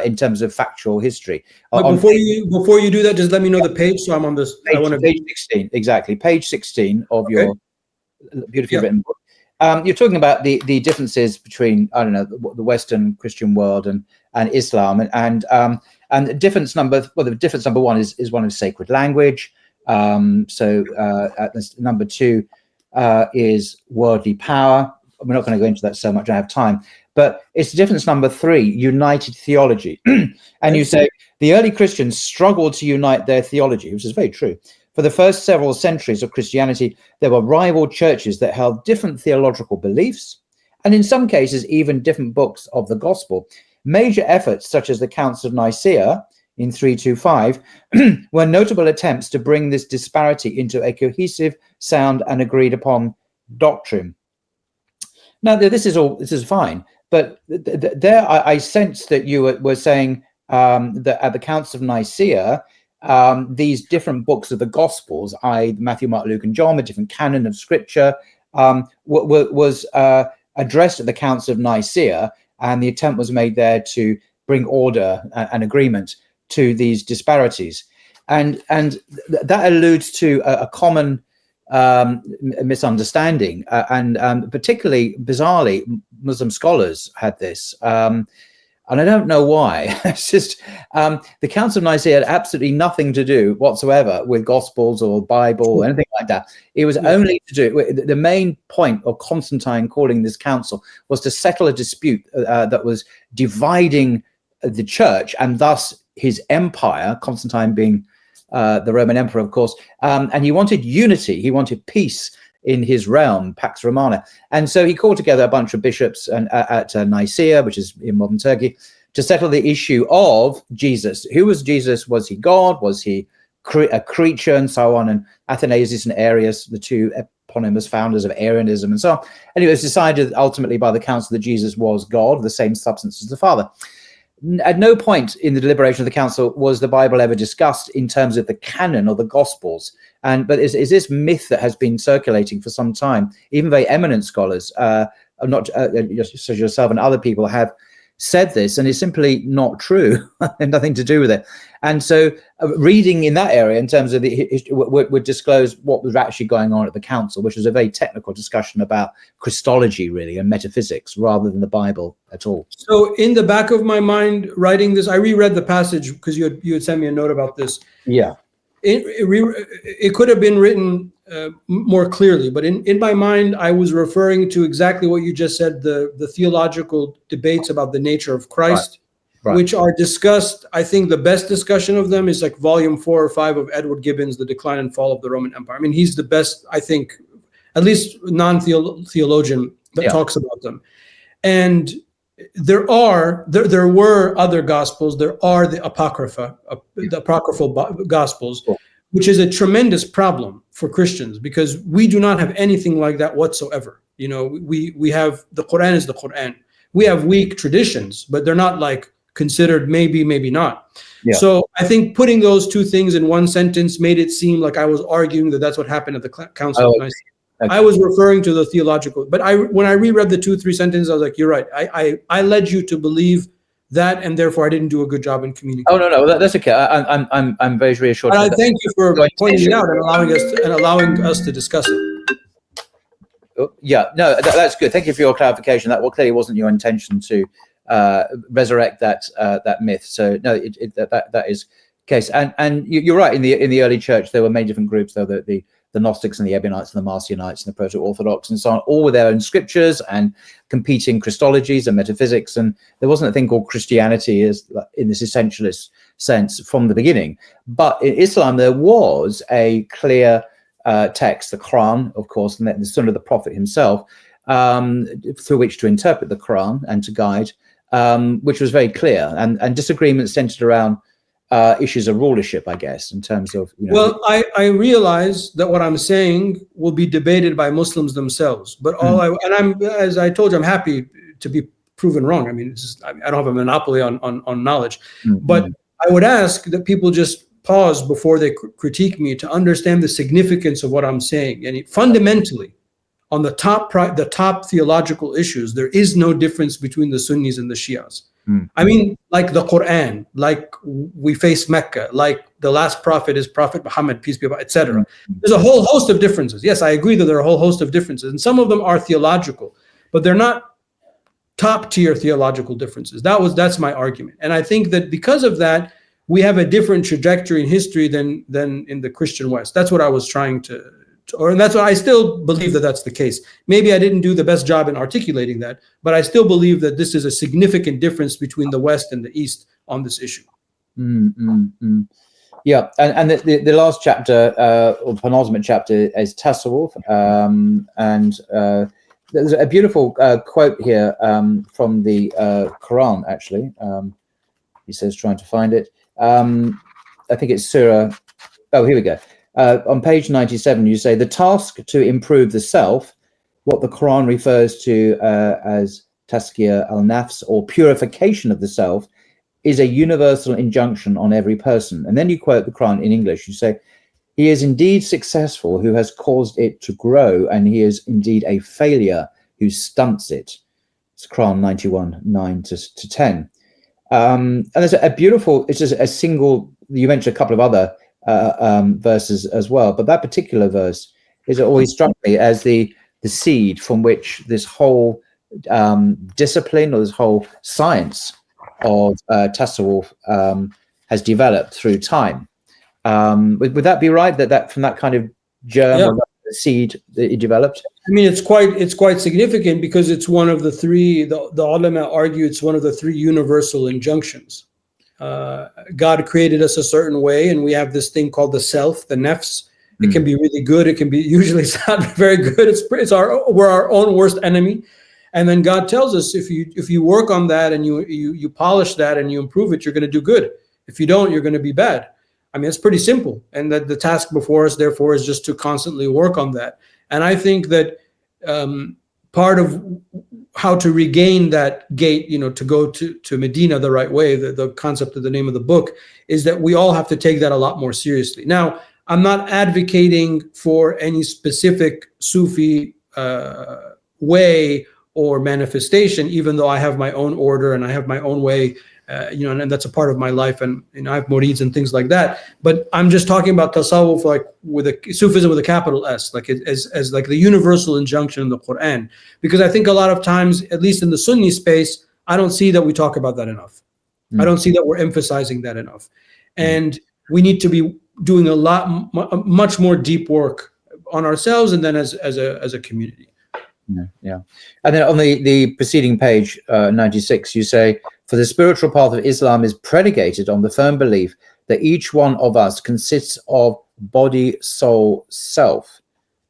in terms of factual history. But before you do that, just let me know the page, so I'm on this. Page 16, exactly. Page 16 of your beautifully written book. You're talking about the differences between, I don't know, the Western Christian world and and Islam, and the difference number one is one of sacred language. Number two is worldly power. We're not going to go into that so much. I have time, but it's difference number three: united theology. And you say the early Christians struggled to unite their theology, which is very true. For the first several centuries of Christianity, there were rival churches that held different theological beliefs, and in some cases, even different books of the gospel. Major efforts, such as the Council of Nicaea in 325, were notable attempts to bring this disparity into a cohesive, sound, and agreed upon doctrine. Now, this is fine, but there I sense that you were saying that at the Council of Nicaea, these different books of the Gospels, i.e. Matthew, Mark, Luke, and John, a different canon of Scripture, was addressed at the Council of Nicaea, and the attempt was made there to bring order and agreement to these disparities, and that alludes to a common misunderstanding, and particularly bizarrely, Muslim scholars had this. And I don't know why. It's just the Council of Nicaea had absolutely nothing to do whatsoever with Gospels or Bible or anything like that. It was only to do, the main point of Constantine calling this council was to settle a dispute that was dividing the church and thus his empire, Constantine being the Roman emperor, of course. And he wanted unity, he wanted peace in his realm, Pax Romana. And so he called together a bunch of bishops at Nicaea, which is in modern Turkey, to settle the issue of Jesus. Who was Jesus? Was he God? Was he a creature? And so on. And Athanasius and Arius, the two eponymous founders of Arianism and so on. And it was decided ultimately by the council that Jesus was God, the same substance as the Father. At no point in the deliberation of the council was the Bible ever discussed in terms of the canon or the Gospels. But is this myth that has been circulating for some time? Even very eminent scholars, not such as yourself and other people, have said this, and it's simply not true, and nothing to do with it. And so, reading in that area, in terms of the would disclose what was actually going on at the council, which was a very technical discussion about Christology, really, and metaphysics, rather than the Bible at all. So, in the back of my mind, writing this, I reread the passage because you had sent me a note about this. Yeah. It could have been written more clearly, but in my mind, I was referring to exactly what you just said, the theological debates about the nature of Christ, right. Which are discussed. I think the best discussion of them is like volume 4 or 5 of Edward Gibbon's The Decline and Fall of the Roman Empire. I mean, he's the best, I think, at least non-theologian that talks about them. And there were other gospels. There are the apocryphal gospels, which is a tremendous problem for Christians because we do not have anything like that whatsoever. You know, we have the Quran is the Quran. We have weak traditions, but they're not like considered maybe not. Yeah. So I think putting those two things in one sentence made it seem like I was arguing that that's what happened at the Council of Nicaea. Okay. I was referring to the theological, but when I reread the 2-3 sentences, I was like, you're right. I led you to believe that, and therefore I didn't do a good job in communicating. Oh no, that's okay. I'm very reassured. And I thank you for pointing it out and allowing us to discuss it. Yeah, no, that's good. Thank you for your clarification. That clearly wasn't your intention to resurrect that myth. So no, that is the case. And you're right. In the early church, there were many different groups. Though the Gnostics and the Ebionites and the Marcionites and the Proto-Orthodox and so on, all with their own scriptures and competing Christologies and metaphysics. And there wasn't a thing called Christianity as in this essentialist sense from the beginning. But in Islam, there was a clear text, the Quran, of course, and then the Sunnah of the Prophet himself, through which to interpret the Quran and to guide, which was very clear. And disagreements centered around issues of rulership, I guess, in terms of, you know. Well, I realize that what I'm saying will be debated by Muslims themselves, but as I told you, I'm happy to be proven wrong. I mean, I don't have a monopoly on knowledge, but I would ask that people just pause before they critique me to understand the significance of what I'm saying. And fundamentally, on the top theological issues, there is no difference between the Sunnis and the Shias. I mean, like the Quran, like we face Mecca, like the last prophet is Prophet Muhammad, peace be upon him, etc. There's a whole host of differences. Yes, I agree that there are a whole host of differences, and some of them are theological, but they're not top tier theological differences. That's my argument. And I think that because of that, we have a different trajectory in history than in the Christian West. That's what I was trying and that's what I still believe that that's the case. Maybe I didn't do the best job in articulating that, but I still believe that this is a significant difference between the West and the East on this issue. Yeah, and the last chapter, or penultimate chapter, is Tasawwuf, and there's a beautiful quote here from the Quran, actually. He says, trying to find it. I think it's Surah. Oh, here we go. On page 97, you say, the task to improve the self, what the Quran refers to as Tazkiyah al-Nafs, or purification of the self, is a universal injunction on every person. And then you quote the Quran in English. You say, he is indeed successful who has caused it to grow, and he is indeed a failure who stunts it. It's Quran 91, 9 to 10. And there's a beautiful, it's just a single, you mentioned a couple of other verses as well, but that particular verse is always struck me as the seed from which this whole discipline, or this whole science of Tasawwuf has developed through time. Would that be right, that from that kind of germ, or that seed that it developed? I mean, it's quite significant, because it's one of the three, the ulama argue it's one of the three universal injunctions. God created us a certain way, and we have this thing called the self, the nafs. It can be really good. It can be, usually it's not very good. We're our own worst enemy. And then God tells us, if you work on that and you polish that and you improve it, you're going to do good. If you don't, you're going to be bad. I mean, it's pretty simple. And that the task before us, therefore, is just to constantly work on that. And I think that part of how to regain that gate, to go to Medina the right way, the concept of the name of the book, is that we all have to take that a lot more seriously. Now, I'm not advocating for any specific Sufi way or manifestation, even though I have my own order and I have my own way, and that's a part of my life, and I have murids and things like that. But I'm just talking about tasawwuf, like with a Sufism with a capital S, like as like the universal injunction in the Quran. Because I think a lot of times, at least in the Sunni space, I don't see that we talk about that enough. I don't see that we're emphasizing that enough, and we need to be doing much more deep work on ourselves, and then as a community. Yeah. And then on the preceding page, 96, you say, for the spiritual path of Islam is predicated on the firm belief that each one of us consists of body, soul, self.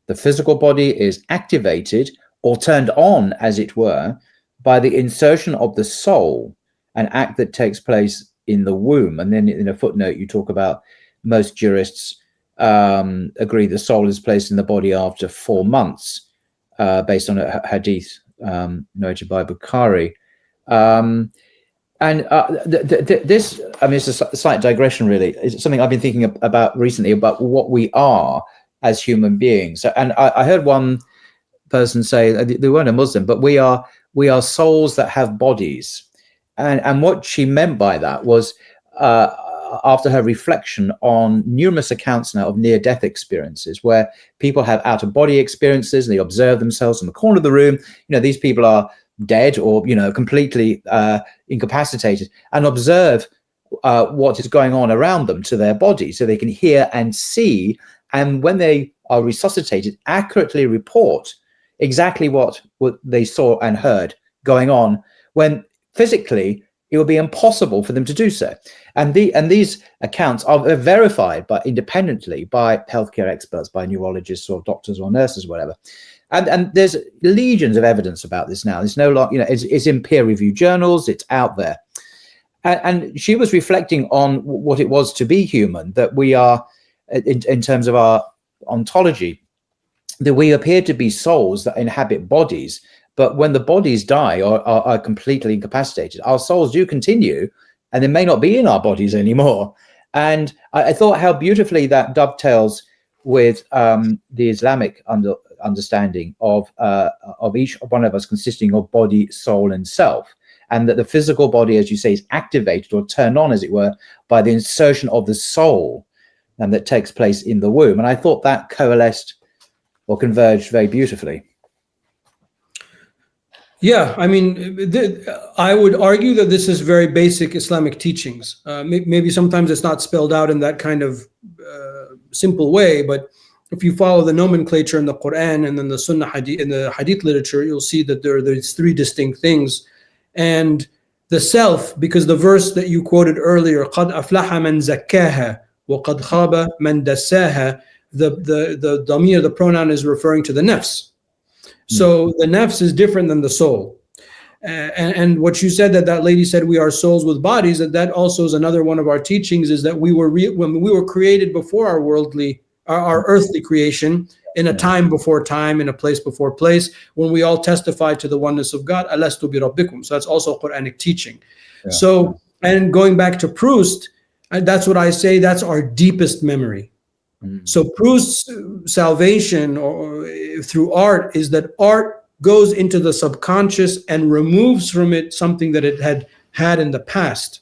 The physical body is activated or turned on, as it were, by the insertion of the soul, an act that takes place in the womb. And then in a footnote, you talk about most jurists agree the soul is placed in the body after 4 months. Based on a hadith noted by Bukhari. This, I mean, it's a slight digression, really. It's something I've been thinking about recently, about what we are as human beings. And I heard one person say, they weren't a Muslim, but we are souls that have bodies. And what she meant by that was, after her reflection on numerous accounts now of near-death experiences, where people have out-of-body experiences and they observe themselves in the corner of the room. These people are dead or, completely incapacitated, and observe what is going on around them to their body, so they can hear and see. And when they are resuscitated, accurately report exactly what they saw and heard going on, when physically it would be impossible for them to do so. And these accounts are verified independently by healthcare experts, by neurologists or doctors or nurses, whatever. And there's legions of evidence about this now. There's no longer, it's in peer-reviewed journals, it's out there. And she was reflecting on what it was to be human, that we are, in terms of our ontology, that we appear to be souls that inhabit bodies. But when the bodies die or are completely incapacitated, our souls do continue, and they may not be in our bodies anymore. And I thought how beautifully that dovetails with the Islamic understanding of each one of us consisting of body, soul, and self, and that the physical body, as you say, is activated or turned on, as it were, by the insertion of the soul, and that takes place in the womb. And I thought that coalesced or converged very beautifully. Yeah, I mean, I would argue that this is very basic Islamic teachings. Maybe sometimes it's not spelled out in that kind of simple way, but if you follow the nomenclature in the Quran and then the Sunnah Hadith, in the Hadith literature, you'll see that there's three distinct things. And the self, because the verse that you quoted earlier, قَدْ أَفْلَحَ مَنْ زَكَّاهَا وَقَدْ خَابَ مَنْ دَسَّاهَا, the damir, the pronoun, is referring to the nafs. So the nafs is different than the soul. And what you said, that lady said we are souls with bodies, that also is another one of our teachings, is that when we were created before our earthly creation, in a time before time, in a place before place, when we all testify to the oneness of God, alastu bi rabbikum. So that's also Quranic teaching. Yeah. So, and going back to Proust, that's what I say, that's our deepest memory. So Proust's salvation through art is that art goes into the subconscious and removes from it something that it had in the past.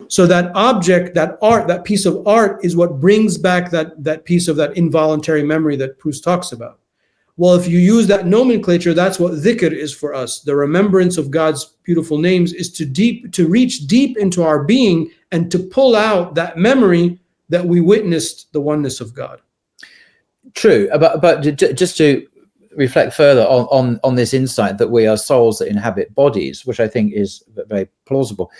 So that object, that art, that piece of art is what brings back that piece of that involuntary memory that Proust talks about. Well, if you use that nomenclature, that's what dhikr is for us. The remembrance of God's beautiful names is to reach deep into our being and to pull out that memory that we witnessed the oneness of God. True, but just to reflect further on this insight that we are souls that inhabit bodies, which I think is very plausible.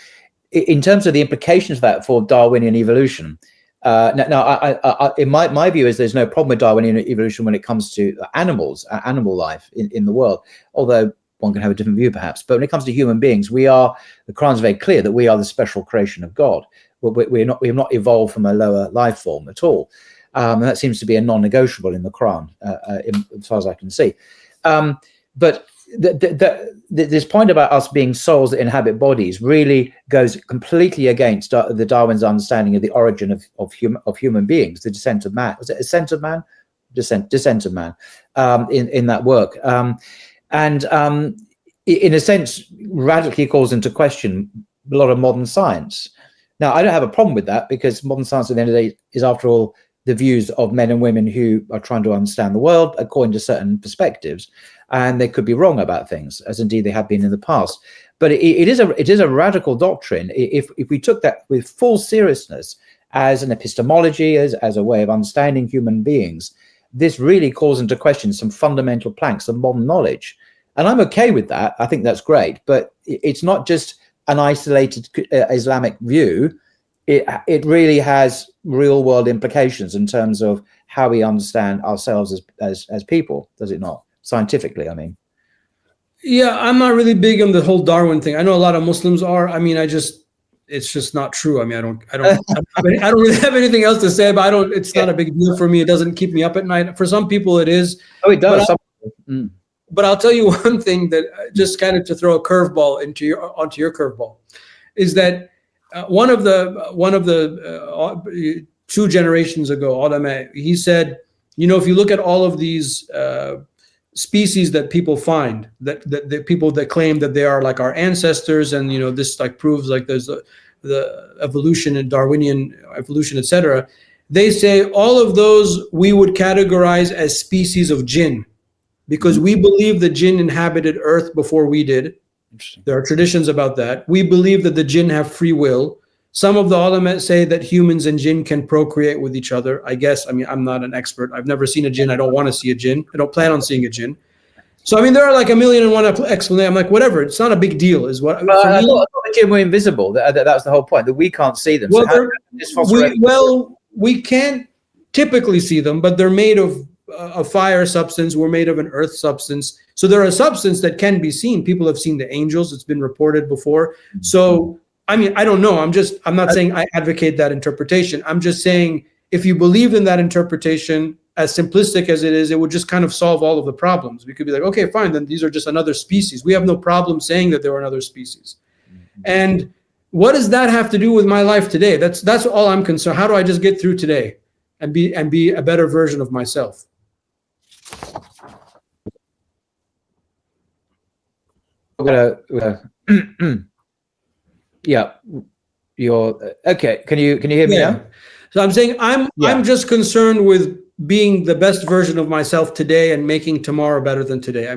In terms of the implications of that for Darwinian evolution, in my view is there's no problem with Darwinian evolution when it comes to animals, animal life in the world, although one can have a different view perhaps. But when it comes to human beings, the Quran is very clear that we are the special creation of God. We have not evolved from a lower life form at all. And that seems to be a non-negotiable in the Quran, as far as I can see. But this point about us being souls that inhabit bodies really goes completely against the Darwin's understanding of the origin of human beings, the descent of man. Was it ascent of man? Descent of man in that work. And in a sense, radically calls into question a lot of modern science. Now, I don't have a problem with that, because modern science at the end of the day is, after all, the views of men and women who are trying to understand the world according to certain perspectives, and they could be wrong about things, as indeed they have been in the past. But it is a radical doctrine if we took that with full seriousness as an epistemology, as a way of understanding human beings. This really calls into question some fundamental planks of modern knowledge, and I'm okay with that. I think that's great, but it's not just an isolated Islamic view. It really has real world implications in terms of how we understand ourselves as people, does it not? Scientifically, I mean. Yeah, I'm not really big on the whole Darwin thing. I know a lot of Muslims are. I mean, it's just not true. I mean, I don't really have anything else to say, but it's not a big deal for me. It doesn't keep me up at night. For some people it is. Oh, it does. But I'll tell you one thing, that just kind of to throw a curveball onto your curveball, is that one of the 2 generations ago, ulama, he said, if you look at all of these species that people find, that the people that claim that they are like our ancestors, and this like proves like there's the evolution and Darwinian evolution, etc. They say all of those we would categorize as species of jinn, because we believe the jinn inhabited Earth before we did. There are traditions about that. We believe that the jinn have free will. Some of the ulama say that humans and jinn can procreate with each other. I guess, I'm not an expert. I've never seen a jinn. I don't want to see a jinn. I don't plan on seeing a jinn. So, there are like 1,000,001 explanations. I'm like, whatever. It's not a big deal. Is what. I thought the jinn were invisible. That was the whole point, that we can't see them. Well, we can't typically see them, but they're made of a fire substance. We're made of an earth substance. So they're a substance that can be seen. People have seen the angels. It's been reported before. So, I don't know. I'm not saying I advocate that interpretation. I'm just saying, if you believe in that interpretation, as simplistic as it is, it would just kind of solve all of the problems. We could be like, okay, fine, then these are just another species. We have no problem saying that they were another species. And what does that have to do with my life today? That's all I'm concerned. How do I just get through today and be a better version of myself? Yeah, you're okay. Can you hear me now? So I'm saying I'm just concerned with being the best version of myself today and making tomorrow better than today.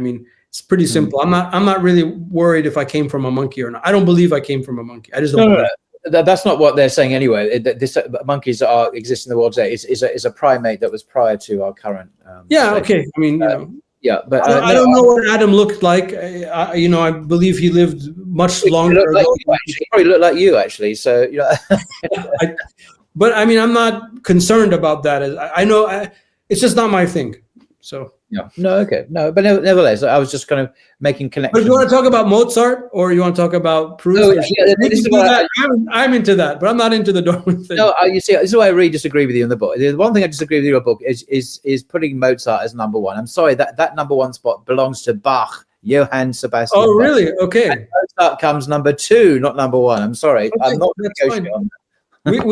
It's pretty simple. I'm not really worried if I came from a monkey or not. I don't believe I came from a monkey. I just don't believe. That's not what they're saying anyway. This monkeys exist in the world today is a primate that was prior to our current. Okay. I mean, yeah, but I don't know what Adam looked like. I believe he lived much longer ago. He probably looked like you, actually. So but I mean, I'm not concerned about that. I know it's just not my thing. So. Yeah. No. Okay. No. But nevertheless, I was just kind of making connections. But if you want to talk about Mozart, or you want to talk about Proust, I'm into that, but I'm not into the Darwin thing. No. You see, this is why I really disagree with you in the book. The one thing I disagree with you in your book is putting Mozart as number one. I'm sorry, that number one spot belongs to Bach, Johann Sebastian. Oh, really? Okay. And Mozart comes number two, not number one. I'm sorry. Okay, I'm not negotiating on that.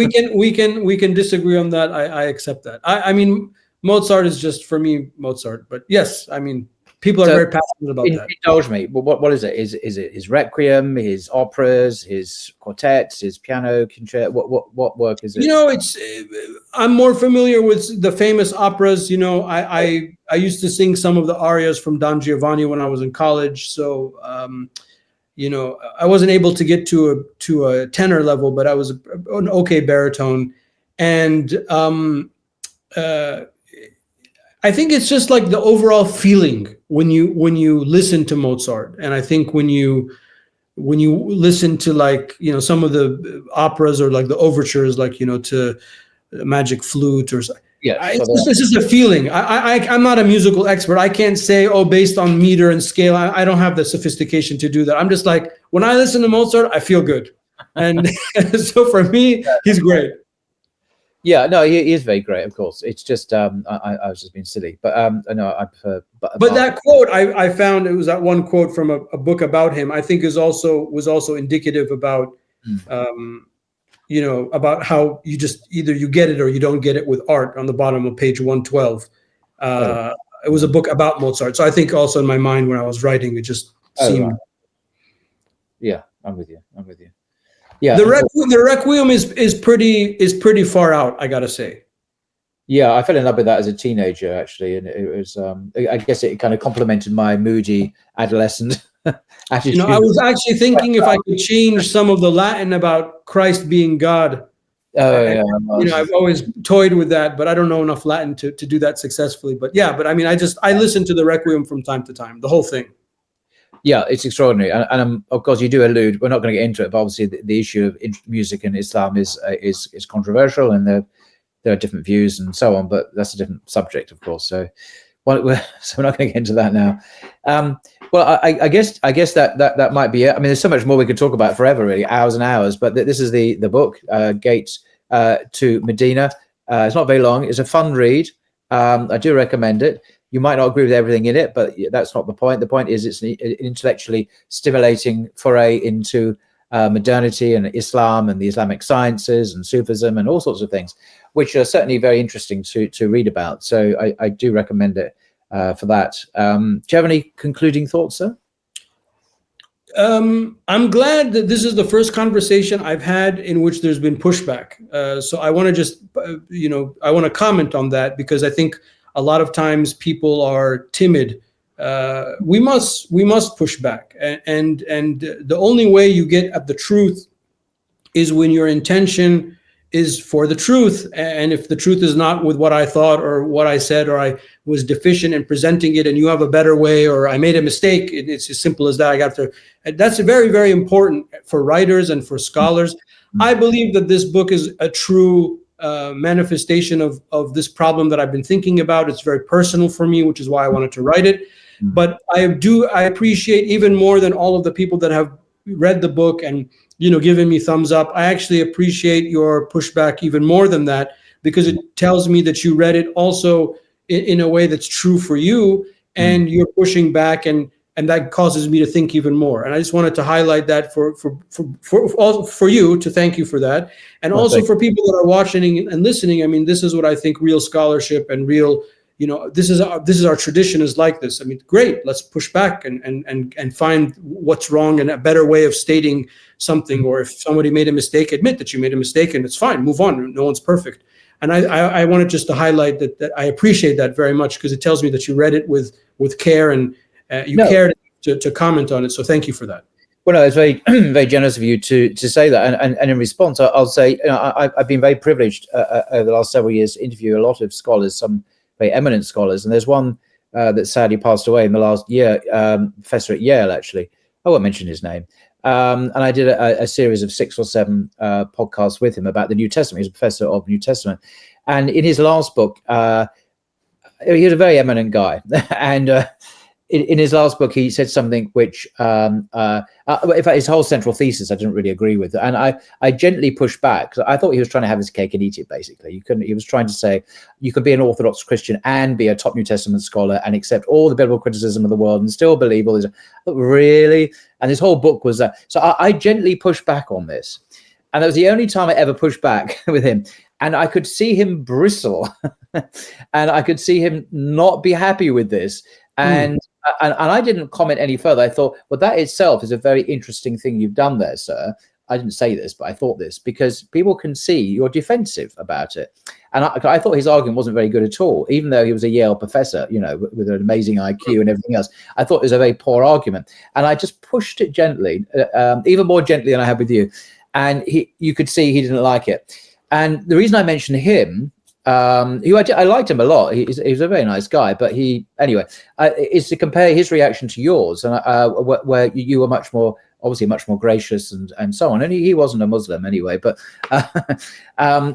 We can disagree on that. I accept that. I mean, Mozart is just, for me, Mozart. But yes, I mean, people are very passionate about that. Indulge me. What is it? Is it his Requiem, his operas, his quartets, his piano concerto? What work is it? I'm more familiar with the famous operas. I used to sing some of the arias from Don Giovanni when I was in college. So, I wasn't able to get to a tenor level, but I was an okay baritone. And I think it's just like the overall feeling when you listen to Mozart, and I think when you listen to some of the operas or like the overtures, to Magic Flute or something. Yeah, this is a feeling. I'm not a musical expert. I can't say, based on meter and scale. I don't have the sophistication to do that. I'm just like, when I listen to Mozart, I feel good, and so for me, he's great. Yeah, no, he is very great. Of course, it's just I was just being silly, but no, I prefer. But that quote I found, it was that one quote from a book about him. I think was also indicative about about how you just either you get it or you don't get it with art. On the bottom of page 112, it was a book about Mozart. So I think also in my mind when I was writing, it just seemed. Right. Yeah, I'm with you. Yeah, the Requiem is pretty far out, I gotta say. Yeah, I fell in love with that as a teenager, actually, and it was I guess it kind of complemented my moody adolescent attitude. I was actually thinking if I could change some of the Latin about Christ being God. I've always toyed with that, but I don't know enough Latin to do that successfully. But I mean, I listen to the Requiem from time to time, the whole thing. Yeah, it's extraordinary, and of course you do allude. We're not going to get into it, but obviously the issue of music in Islam is controversial, and there are different views and so on. But that's a different subject, of course. So, we're not going to get into that now. Well, I guess that might be it. I mean, there's so much more we could talk about forever, really, hours and hours. But this is the book, Gates to Medina. It's not very long. It's a fun read. I do recommend it. You might not agree with everything in it, but that's not the point. The point is it's an intellectually stimulating foray into modernity and Islam and the Islamic sciences and Sufism and all sorts of things, which are certainly very interesting to read about. So I do recommend it for that. Do you have any concluding thoughts, sir? I'm glad that this is the first conversation I've had in which there's been pushback. So I want to just, I want to comment on that, because I think a lot of times people are timid. We must push back, and the only way you get at the truth is when your intention is for the truth. And if the truth is not with what I thought or what I said, or I was deficient in presenting it, and you have a better way, or I made a mistake, it's as simple as that. That's very, very important for writers and for scholars. I believe that this book is a true manifestation of this problem that I've been thinking about. It's very personal for me, which is why I wanted to write it. But I appreciate even more than all of the people that have read the book and given me thumbs up. I actually appreciate your pushback even more than that, because it tells me that you read it also in a way that's true for you, and you're pushing back, and that causes me to think even more. And I just wanted to highlight that for you, to thank you for that, and also for people that are watching and listening. I mean, this is what I think real scholarship and real, this is our tradition is like this. I mean, great. Let's push back and find what's wrong and a better way of stating something. Or if somebody made a mistake, admit that you made a mistake, and it's fine. Move on. No one's perfect. And I wanted just to highlight that I appreciate that very much, because it tells me that you read it with care and You cared to comment on it, so thank you for that. Well, no, it's very, very generous of you to say that. And in response, I'll say, I've been very privileged over the last several years to interview a lot of scholars, some very eminent scholars. And there's one that sadly passed away in the last year, professor at Yale, actually. I won't mention his name. And I did a series of 6 or 7 podcasts with him about the New Testament. He's a professor of New Testament. And in his last book, he was a very eminent guy. And in his last book, he said something which, in fact, his whole central thesis, I didn't really agree with. And I gently pushed back, because I thought he was trying to have his cake and eat it, basically. He was trying to say, you could be an Orthodox Christian and be a top New Testament scholar and accept all the biblical criticism of the world and still believe all this. Really? And his whole book was that. So I gently pushed back on this. And that was the only time I ever pushed back with him. And I could see him bristle. And I could see him not be happy with this. And I didn't comment any further. I thought, well, that itself is a very interesting thing you've done there, sir. I didn't say this, but I thought this, because people can see you're defensive about it. And I thought his argument wasn't very good at all, even though he was a Yale professor, with an amazing IQ and everything else. I thought it was a very poor argument. And I just pushed it gently, even more gently than I had with you. And you could see he didn't like it. And the reason I mentioned him, I liked him a lot. He was a very nice guy, but is to compare his reaction to yours, and where you were obviously much more gracious and so on. And he wasn't a Muslim anyway, but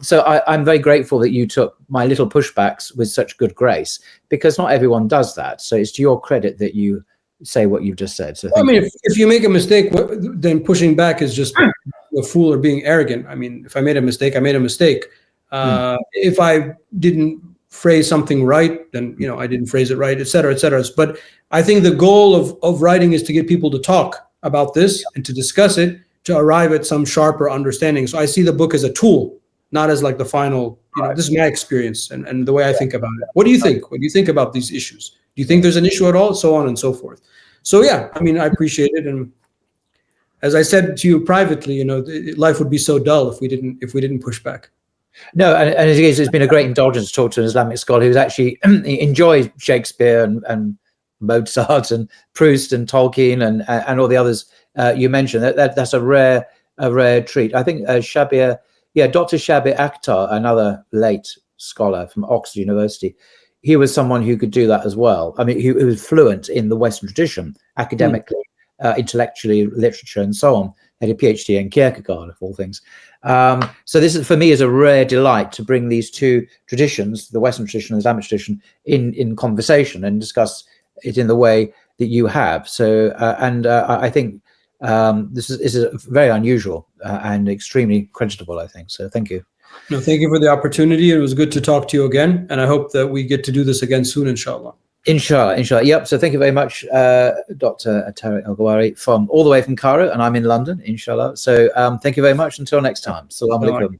so I'm very grateful that you took my little pushbacks with such good grace, because not everyone does that. So it's to your credit that you say what you've just said. So if you make a mistake, then pushing back is just a fool or being arrogant. I mean, if I made a mistake, I made a mistake. If I didn't phrase something right, then I didn't phrase it right, et cetera, et cetera. But I think the goal of writing is to get people to talk about this and to discuss it, to arrive at some sharper understanding. So I see the book as a tool, not as like the final. This is my experience and the way I think about it. What do you think? What do you think about these issues? Do you think there's an issue at all? So on and so forth. So yeah, I mean, I appreciate it. And as I said to you privately, life would be so dull if we didn't push back. No, and it's been a great indulgence to talk to an Islamic scholar who's actually enjoys Shakespeare and Mozart and Proust and Tolkien and all the others you mentioned. That's a rare treat. I think Dr. Shabir Akhtar, another late scholar from Oxford University, he was someone who could do that as well. I mean, he was fluent in the Western tradition, academically, intellectually, literature, and so on. Had a PhD in Kierkegaard, of all things. So this is, for me, is a rare delight to bring these two traditions, the Western tradition and the Islamic tradition, in conversation and discuss it in the way that you have. So, I think this is very unusual and extremely creditable, I think. So thank you. No, thank you for the opportunity. It was good to talk to you again. And I hope that we get to do this again soon, inshallah. Inshallah. Yep. So thank you very much, Dr. Tarek Elgawhary, all the way from Cairo, and I'm in London, inshallah. So thank you very much. Until next time. Assalamu alaikum.